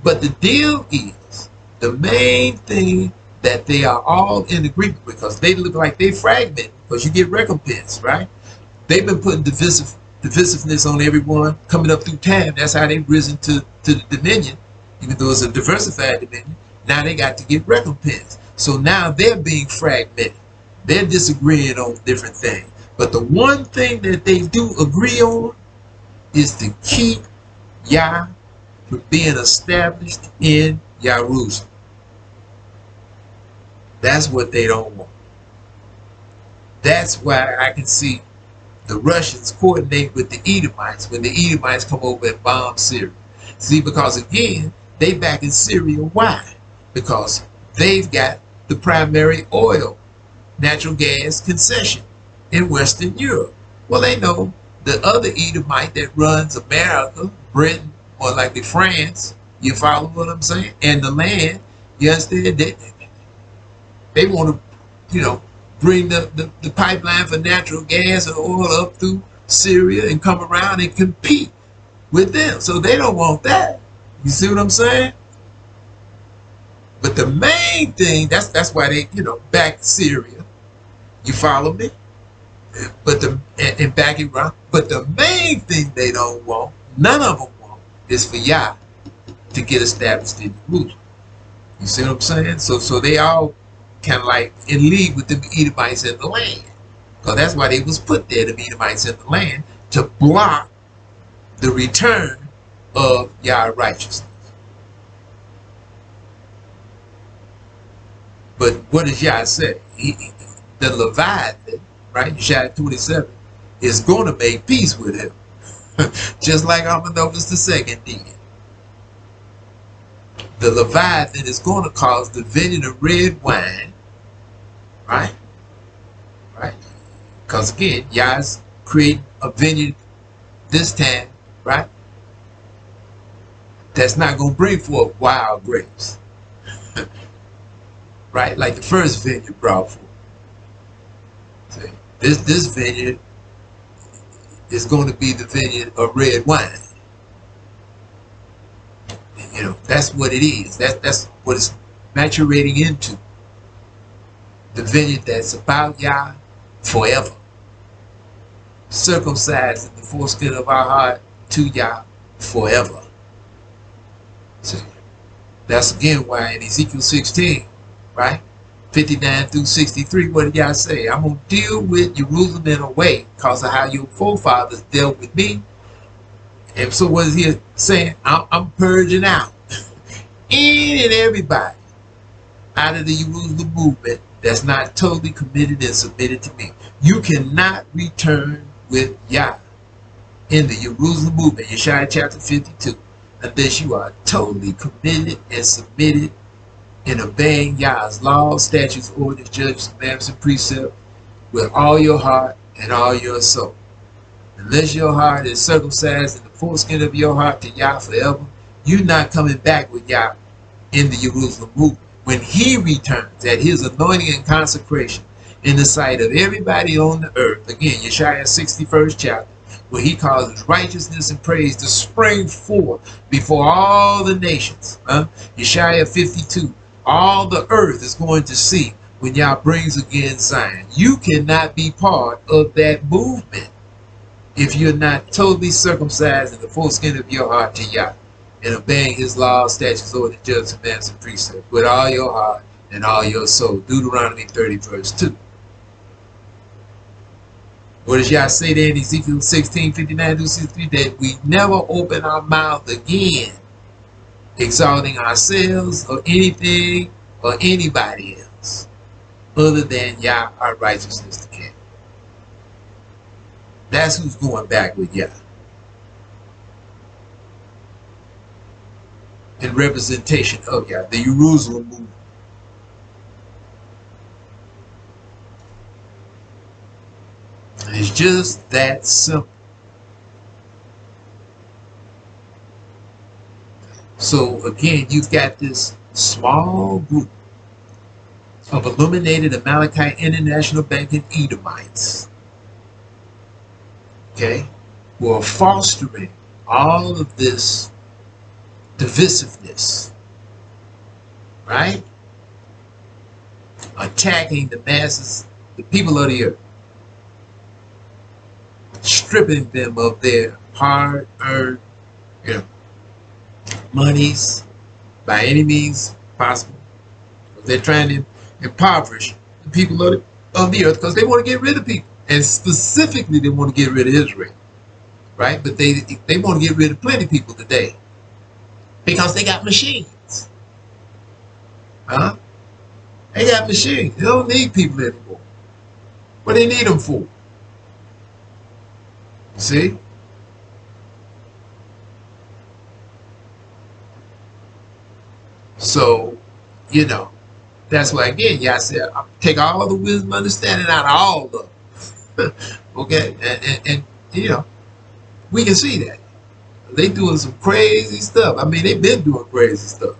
But the deal is, the main thing that they are all in agreement, because they look like they fragment, because you get recompense, right? They've been putting divisiveness on everyone coming up through time. That's how they've risen to the dominion, even though it's a diversified dominion. Now they got to get recompense. So now they're being fragmented. They're disagreeing on different things. But the one thing that they do agree on is to keep Yah from being established in Jerusalem. That's what they don't want. That's why I can see the Russians coordinate with the Edomites when the Edomites come over and bomb Syria. See, because again, they back in Syria. Why? Because they've got the primary oil, natural gas concession in Western Europe. Well, they know the other Edomite that runs America, Britain, or like the France, you follow what I'm saying? And the land, you understand? They want to, you know, bring the pipeline for natural gas and oil up through Syria and come around and compete with them. So they don't want that. You see what I'm saying? But the main thing, that's why they, you know, back Syria. You follow me? But and back it around. But the main thing they don't want, none of them want, is for Yah to get established in Jerusalem. You see what I'm saying? So they all kind of like in league with the Edomites in the land. Because that's why they was put there, the Edomites in the land, to block the return of Yah righteousness. But what does Yah say? The Leviathan, right, YHWH 27, is going to make peace with him. Just like Amenovus II did. The Leviathan is going to cause the vineyard of red wine, right? Right? Because again, Yah's creating a vineyard this time, right? That's not going to bring forth wild grapes. Right? Like the first vineyard brought forth. See, this vineyard is going to be the vineyard of red wine. You know, that's what it is. That's what it's maturating into. The vineyard that's about Yah forever. Circumcised in the foreskin of our heart to Yah forever. See, that's again why in Ezekiel 16, right, 59 through 63, what did Yah say? I'm going to deal with Jerusalem in a way because of how your forefathers dealt with me. And so what is he saying? I'm purging out any and everybody out of the Jerusalem movement that's not totally committed and submitted to me. You cannot return with Yah in the Jerusalem movement, Yeshaya chapter 52, unless you are totally committed and submitted in obeying Yah's laws, statutes, orders, judgments, commandments, and precepts with all your heart and all your soul. Unless your heart is circumcised in the foreskin of your heart to Yah forever, you're not coming back with Yah in the Jerusalem movement. When he returns at his anointing and consecration in the sight of everybody on the earth, again, Yeshaya 61st chapter, where he causes righteousness and praise to spring forth before all the nations. Yeshaya 52, all the earth is going to see when Yah brings again Zion. You cannot be part of that movement if you're not totally circumcised in the foreskin of your heart to Yah, and obeying his laws, statutes, ordinances, judgments, commands, and precepts with all your heart and all your soul. Deuteronomy 30 verse 2. What does Yah say there in Ezekiel 16:59-63? That we never open our mouth again exalting ourselves or anything or anybody else other than Yah, our righteousness, the King. That's who's going back with Yah. In representation of Yah, the Jerusalem movement. And it's just that simple. So again, you've got this small group of illuminated Amalekite international banking Edomites, okay, who are fostering all of this divisiveness, right? Attacking the masses, the people of the earth, stripping them of their hard-earned, monies by any means possible. They're trying to impoverish the people of the earth because they want to get rid of people, and specifically they want to get rid of Israel, right? But they want to get rid of plenty of people today because they got machines, huh? They got machines. They don't need people anymore. What they need them for? See? So, that's why, again, Yah said, I'll take all the wisdom, understanding out of all of them. Okay? And we can see that. They doing some crazy stuff. I mean, they've been doing crazy stuff.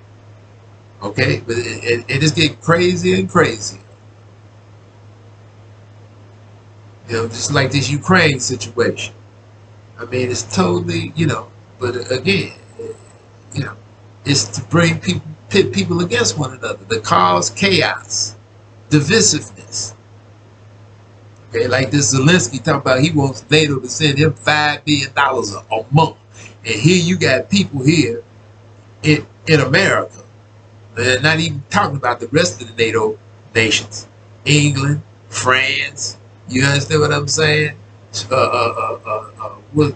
Okay? But it is getting crazier and crazier. Just like this Ukraine situation. I mean, it's totally, but again, it's to bring people, pit people against one another, to cause chaos, divisiveness. Okay, like this Zelensky talking about he wants NATO to send him $5 billion a month. And here you got people here in America, and not even talking about the rest of the NATO nations, England, France, you understand what I'm saying? What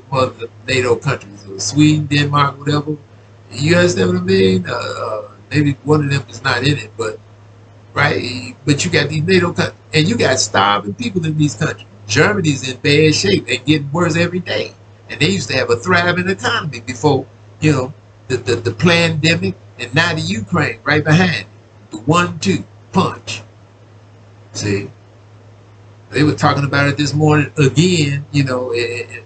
one of the NATO countries, Sweden, Denmark, whatever. You understand what I mean? Maybe one of them is not in it, but right. But you got these NATO countries, and you got starving people in these countries. Germany's in bad shape and getting worse every day. And they used to have a thriving economy before, the pandemic, and now the Ukraine right behind it. The 1-2 punch. See. They were talking about it this morning again,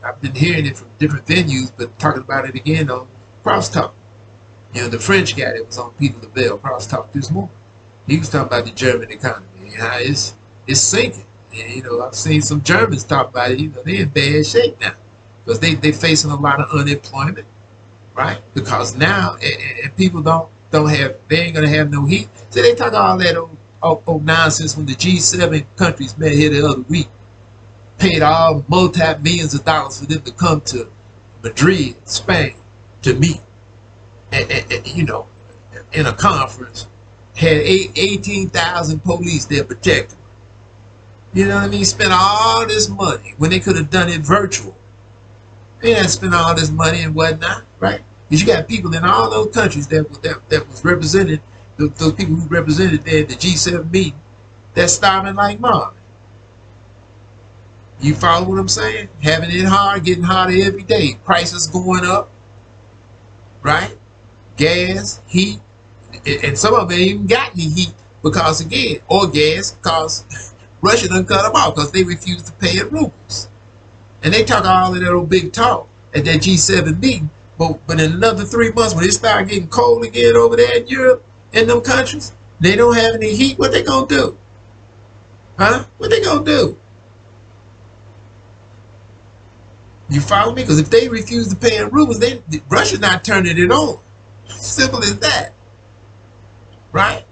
I've been hearing it from different venues, but talking about it again on Crosstalk. The French guy that was on Peter Lavelle Crosstalk this morning. He was talking about the German economy and how it's sinking. And, I've seen some Germans talk about it, they're in bad shape now. Because they facing a lot of unemployment, right? Because now and people they ain't gonna have no heat. So they talk all that old nonsense when the G7 countries met here the other week, paid all multi-millions of dollars for them to come to Madrid, Spain, to meet, and in a conference, had 18,000 police there protecting them. You know what I mean? Spent all this money when they could have done it virtual. They had spent all this money and whatnot, right? Because you got people in all those countries that was represented. Those people who represented there at the G7 meeting, that's starving like mom. You follow what I'm saying? Having it hard, getting harder every day. Prices going up, right? Gas, heat, and some of them ain't even got any heat because again, or gas, because Russia done cut them off because they refuse to pay in rubles. And they talk all of that old big talk at that G7 meeting, but in another 3 months when it start getting cold again over there in Europe, in them countries, they don't have any heat. What they gonna do? Huh? What they gonna do? You follow me? Because if they refuse to pay in rubles, Russia's not turning it on. Simple as that. Right?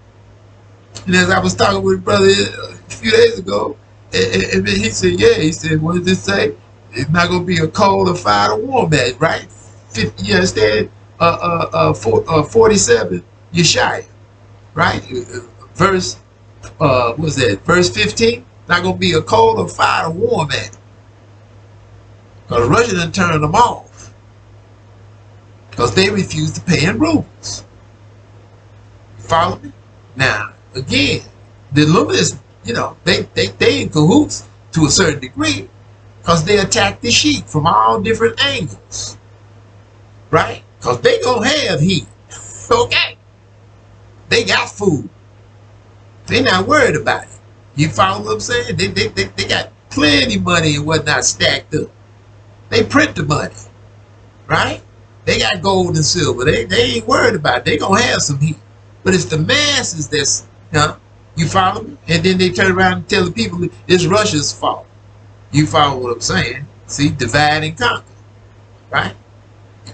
And as I was talking with a brother a few days ago, and he said, yeah, he said, what does this say? It's not going to be a cold or fire or warm at, right? 50, you understand? 47, Yeshaya, right? Verse, what was that? Verse 15? Not going to be a cold or fire or warm at. Because Russia done turned them off. Because they refused to pay in rubles. You follow me? Now, again, the Illuminists, you know, they in cahoots to a certain degree because they attack the sheep from all different angles, right? Because they gonna have heat, okay? They got food. They not worried about it. You follow what I'm saying? They got plenty of money and whatnot stacked up. They print the money, right? They got gold and silver. They ain't worried about it. They gonna have some heat. But it's the masses that's, you follow me? And then they turn around and tell the people it's Russia's fault. You follow what I'm saying? See, divide and conquer, right?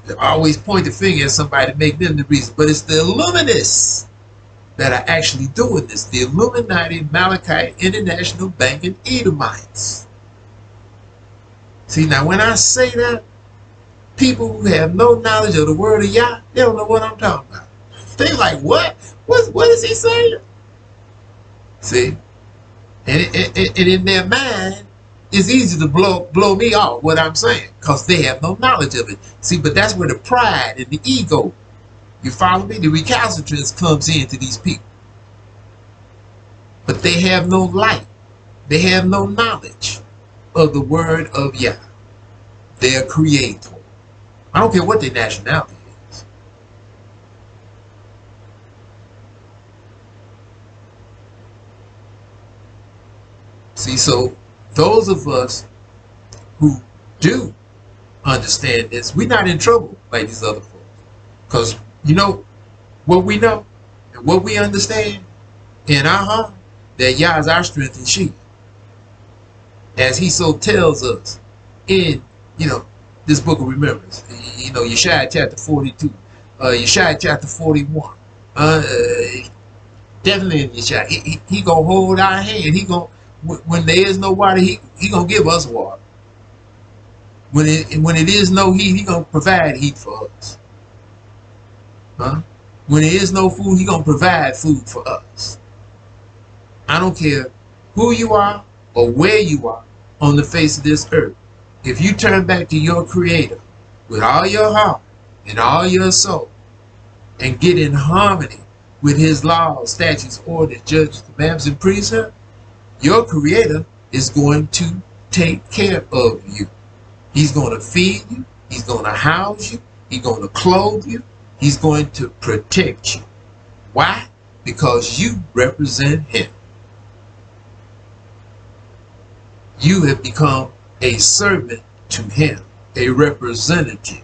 They always point the finger at somebody to make them the reason. But it's the Illuminists that are actually doing this. The Illuminati, Malachite, International Bank, and Edomites. See, now when I say that, people who have no knowledge of the word of Yah, they don't know what I'm talking about. They like, what? What is he saying? See? And in their mind, it's easy to blow me off what I'm saying because they have no knowledge of it. See, but that's where the pride and the ego, you follow me? The recalcitrance comes into these people. But they have no light. They have no knowledge of the word of Yah, their creator. I don't care what their nationality is. See, so those of us who do understand this, we're not in trouble like these other folks. Because you know what we know and what we understand in our heart, that Yah is our strength and shield. As he so tells us in, this book of remembrance, Yeshaya chapter 42, Yeshaya chapter 41, definitely in Yeshaya, he gonna hold our hand. He gonna, when there is no water, he gonna give us water. When it is no heat, he gonna provide heat for us. When there is no food, he gonna provide food for us. I don't care who you are or where you are on the face of this earth. If you turn back to your creator with all your heart and all your soul and get in harmony with his laws, statutes, orders, judgments, commandments, and precepts, your creator is going to take care of you. He's going to feed you. He's going to house you. He's going to clothe you. He's going to protect you. Why? Because you represent him. You have become a servant to him, a representative.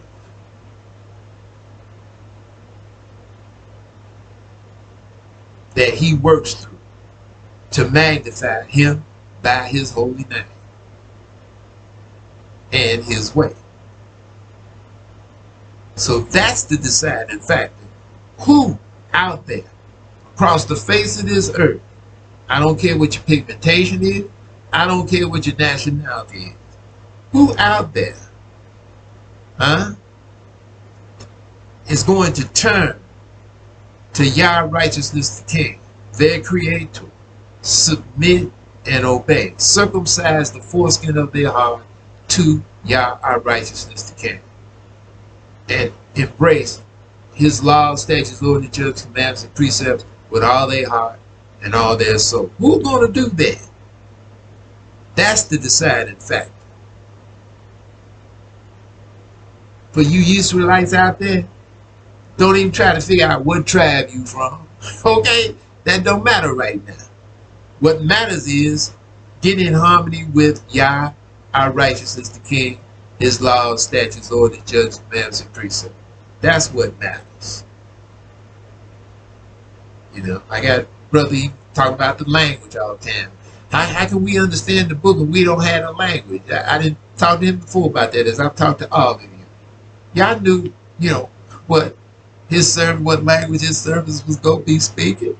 That he works through to magnify him by his holy name and his way. So that's the deciding factor. Who out there across the face of this earth, I don't care what your pigmentation is, I don't care what your nationality is, who out there is going to turn to Yah righteousness the King, their creator, submit and obey, circumcise the foreskin of their heart to Yah our righteousness the King, and embrace his laws, statutes, ordinances, judgments, commandments, and precepts with all their heart and all their soul. Who's going to do that? That's the deciding factor. For you Israelites out there, don't even try to figure out what tribe you from. Okay? That don't matter right now. What matters is get in harmony with Yah, our righteousness, the King, his laws, statutes, orders, judgments, commandments, and precepts. That's what matters. I got brother talking about the language all the time. How can we understand the book if we don't have a language? I didn't talk to him before about that, as I've talked to all of you. Y'all knew, what his servant, what language his servants was going to be speaking.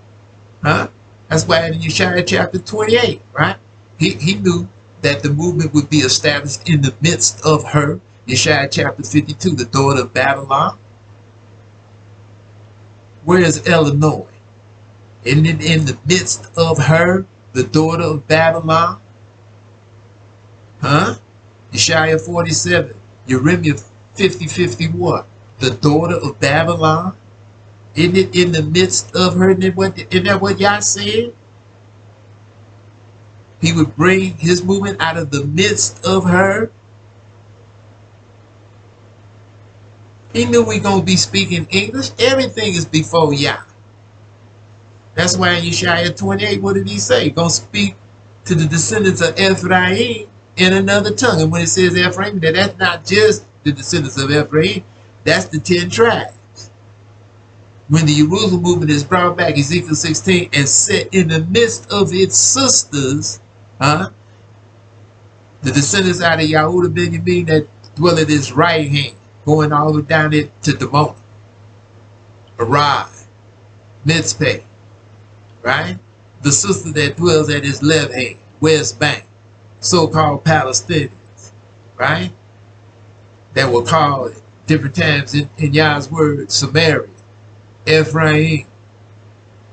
I That's why in Yeshaya chapter 28, right? He knew that the movement would be established in the midst of her. Yeshaya chapter 52, the daughter of Babylon. Where is Illinois? Isn't it in the midst of her, the daughter of Babylon? Huh? Yeshaya 47, Jeremiah 50:51, the daughter of Babylon. Isn't it in the midst of her? Isn't that what Yah said? He would bring his movement out of the midst of her. He knew we going to be speaking English. Everything is before Yah. That's why in Yeshaya 28, what did he say? Going to speak to the descendants of Ephraim in another tongue. And when it says Ephraim, that's not just the descendants of Ephraim. That's the 10 tribes. When the Jerusalem movement is brought back, Ezekiel 16, and set in the midst of its sisters, the descendants out of Yehudah Benjamin that dwell at his right hand, going all the way down it to Dimona, Arad, Mitzpeh, right? The sister that dwells at his left hand, West Bank, so-called Palestinians, right? That were called different times in Yah's word, Samaria, Ephraim,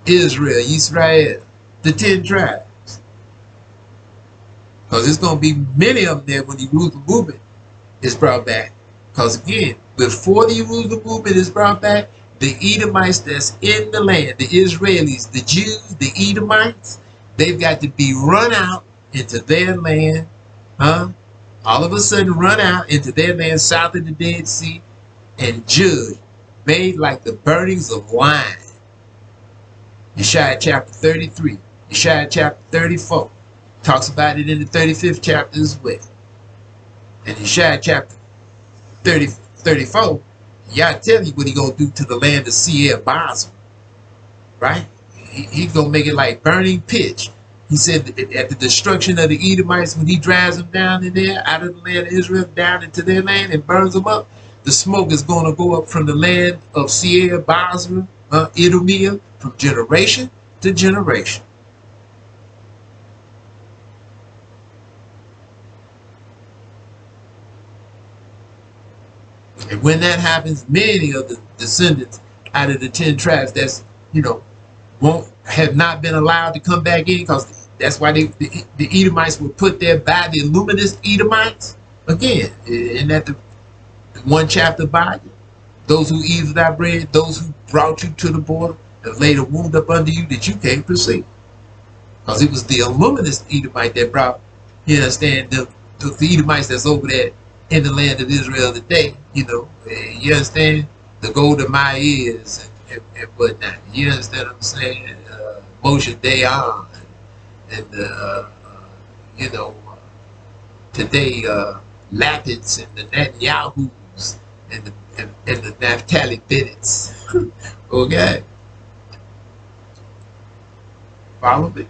Israel, Yisrael, the 10 tribes. Because there's going to be many of them there when the Jerusalem movement is brought back. Because again, before the Jerusalem movement is brought back, the Edomites that's in the land, the Israelis, the Jews, the Edomites, they've got to be run out into their land, all of a sudden run out into their land south of the Dead Sea and judged, made like the burnings of wine. Yeshaya chapter 33, Yeshaya chapter 34, talks about it in the 35th chapter as well. And Yeshaya chapter 34, Yah tell you what he gonna do to the land of Seir Basra, right? He's gonna make it like burning pitch. He said that at the destruction of the Edomites, when he drives them down in there, out of the land of Israel, down into their land and burns them up, the smoke is going to go up from the land of Seir Basra, Edomia, from generation to generation. And when that happens, many of the descendants out of the 10 tribes that's, have not been allowed to come back in, because that's why the Edomites were put there by the luminous Edomites. Again, in that the one chapter Bible, those who eat thy bread, those who brought you to the border, have laid a wound up under you that you can't perceive. Because it was the luminous Edomite that brought, you understand, the Edomites that's over there in the land of Israel today, you understand, the golden my ears and whatnot. You understand what I'm saying? Moshe Dayan and today Lapid's and the Netanyahu's and the Naphtali Bennett's. Okay, follow me.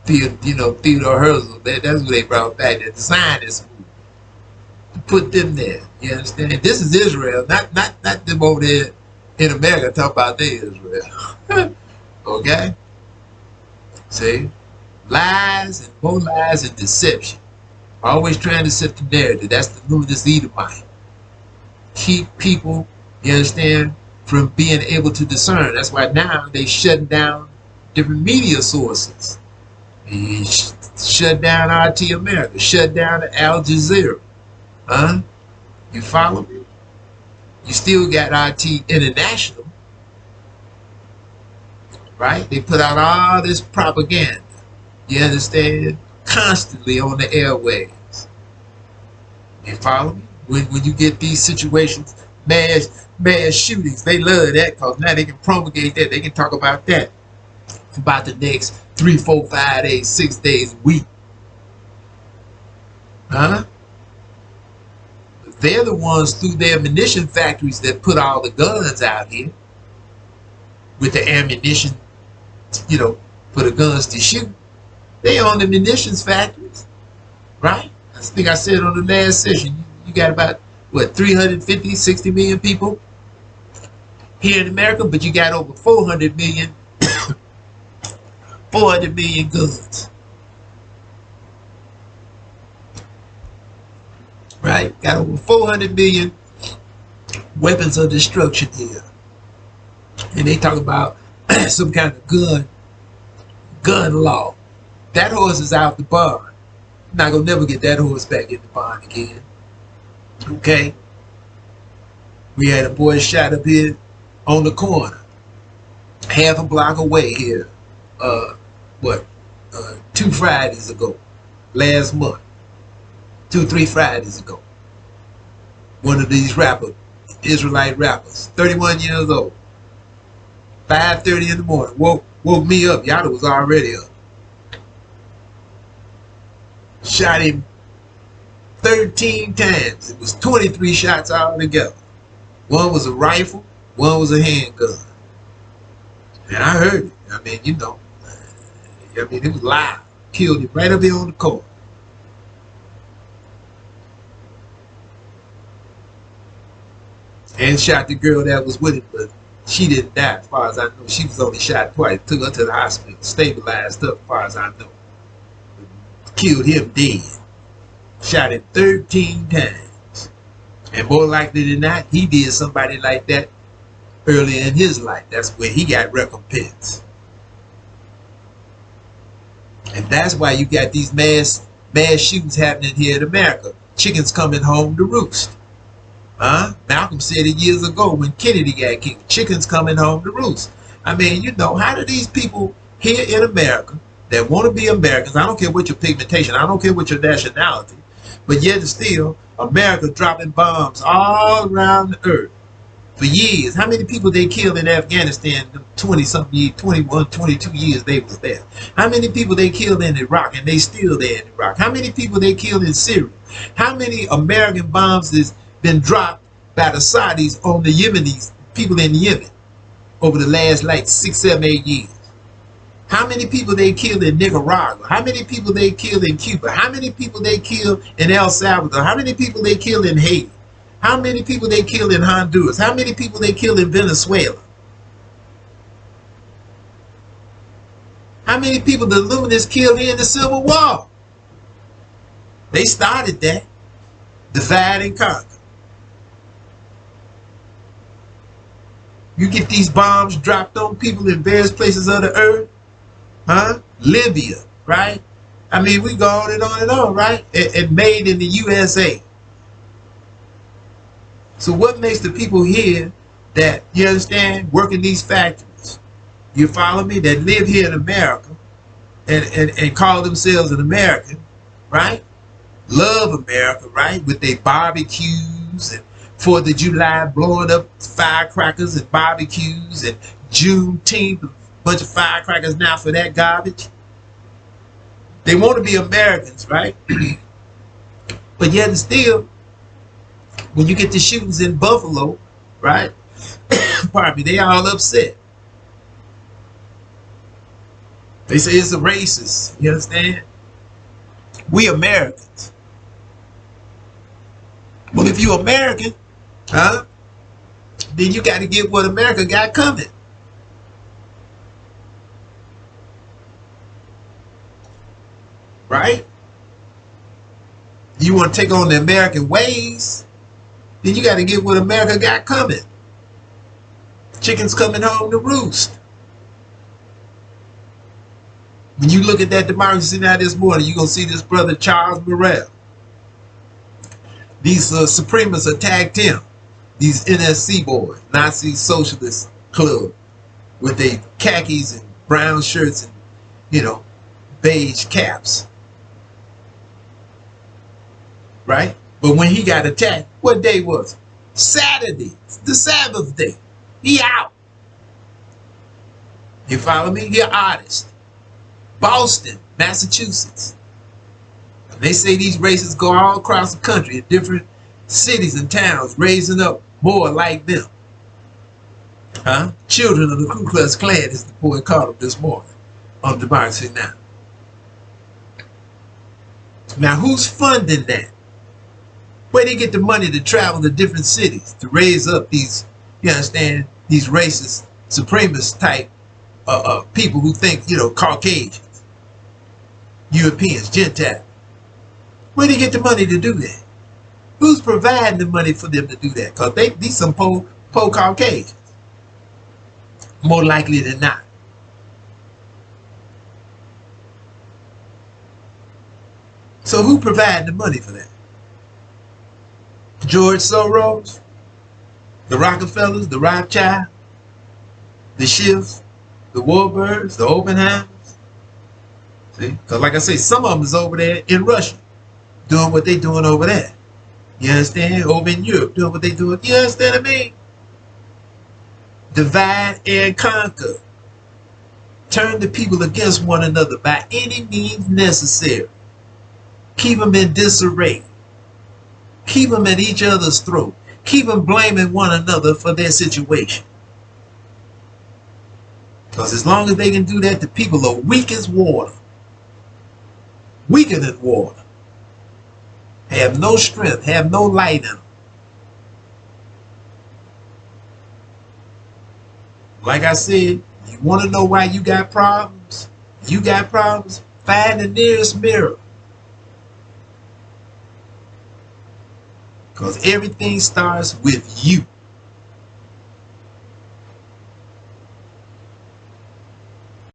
Theodore Herzl, that's what they brought back, the Zionist movement, to put them there. You understand? And this is Israel, not them over there in America talk about their Israel. Okay? See? Lies and more lies and deception. Always trying to set the narrative. That's the luminous Edomite. Keep people, you understand, from being able to discern. That's why now they shutting down different media sources. They shut down RT America, shut down Al Jazeera. You follow me? You still got RT International, right? They put out all this propaganda, you understand, constantly on the airwaves. You follow me? When you get these situations, mass shootings, they love that, because now they can promulgate that. They can talk about that about the next 3, 4, 5 days, 6 days, a week. They're the ones through their ammunition factories that put all the guns out here with the ammunition, for the guns to shoot. They own the munitions factories, right? I think I said on the last session, you got about, 350, 60 million people here in America, but you got over 400 million 400 million guns. Right? Got over 400 million weapons of destruction here. And they talk about some kind of gun law. That horse is out the barn. Not gonna never get that horse back in the barn again. Okay? We had a boy shot up here on the corner, half a block away here. 2 Fridays ago, last month, 3 Fridays ago. One of these Israelite rappers, 31 years old, 5:30 in the morning, woke me up. Y'all was already up. Shot him 13 times. It was 23 shots all together. One was a rifle, one was a handgun. And I heard it. I mean, you know, it was live. Killed him right up here on the court. And shot the girl that was with him, but she didn't die as far as I know. She was only shot twice. Took her to the hospital, stabilized up as far as I know. Killed him dead. Shot him 13 times. And more likely than not, he did somebody like that early in his life. That's where he got recompense. And that's why you got these mass shootings happening here in America. Chickens coming home to roost. Malcolm said it years ago when Kennedy got killed. Chickens coming home to roost. I mean, you know, how do these people here in America that want to be Americans, I don't care what your pigmentation, I don't care what your nationality, but yet still, America dropping bombs all around the earth for years. How many people they killed in Afghanistan 20-something years, 21, 22 years they was there? How many people they killed in Iraq and they still there in Iraq? How many people they killed in Syria? How many American bombs has been dropped by the Saudis on the Yemenis, people in Yemen, over the last like 6, 7, 8 years? How many people they killed in Nicaragua? How many people they killed in Cuba? How many people they killed in El Salvador? How many people they killed in Haiti? How many people they killed in Honduras? How many people they killed in Venezuela? How many people the Illuminists killed in the Civil War? They started that. Divide and conquer. You get these bombs dropped on people in various places of the earth. Libya, right? I mean, we go on and on and on, right? And made in the USA. So what makes the people here that, you understand, work in these factories, you follow me, that live here in America and call themselves an American, right? Love America, right? With their barbecues and 4th of July blowing up firecrackers and barbecues, and Juneteenth, a bunch of firecrackers now for that garbage. They want to be Americans, right? But yet and still, when you get the shootings in Buffalo, right? Pardon me, they all upset. They say it's a racist, you understand? We Americans. Well, if you're American, then you got to get what America got coming. Right? You want to take on the American ways, then you got to get what America got coming. Chickens coming home to roost. When you look at that democracy now this morning, you're going to see this brother Charles Burrell. These supremacists attacked him. These NSC boys, Nazi Socialist Club, with their khakis and brown shirts and, you know, beige caps. Right? But when he got attacked, what day was it? Saturday, the Sabbath day. He out. You follow me? He an artist. Boston, Massachusetts. They say these racists go all across the country in different cities and towns, raising up more like them. Children of the Ku Klux Klan, as the boy called them this morning on Democracy Now! Now, who's funding that? Where they get the money to travel to different cities to raise up these, you understand, these racist, supremacist type people who think, Caucasians, Europeans, Gentiles. Where do you get the money to do that? Who's providing the money for them to do that? Because these some poor Caucasians, more likely than not. So who providing the money for that? George Soros, the Rockefellers, the Rothschild, the Schiffs, the Warburgs, the Oppenheimers. See? Because like I say, some of them is over there in Russia doing what they doing over there. You understand? Over in Europe doing what they doing. You understand what I mean? Divide and conquer. Turn the people against one another by any means necessary. Keep them in disarray. Keep them at each other's throat. Keep them blaming one another for their situation. Because as long as they can do that, the people are weak as water. Weaker than water. Have no strength, have no light in them. Like I said, you want to know why you got problems? You got problems? Find the nearest mirror. Because everything starts with you.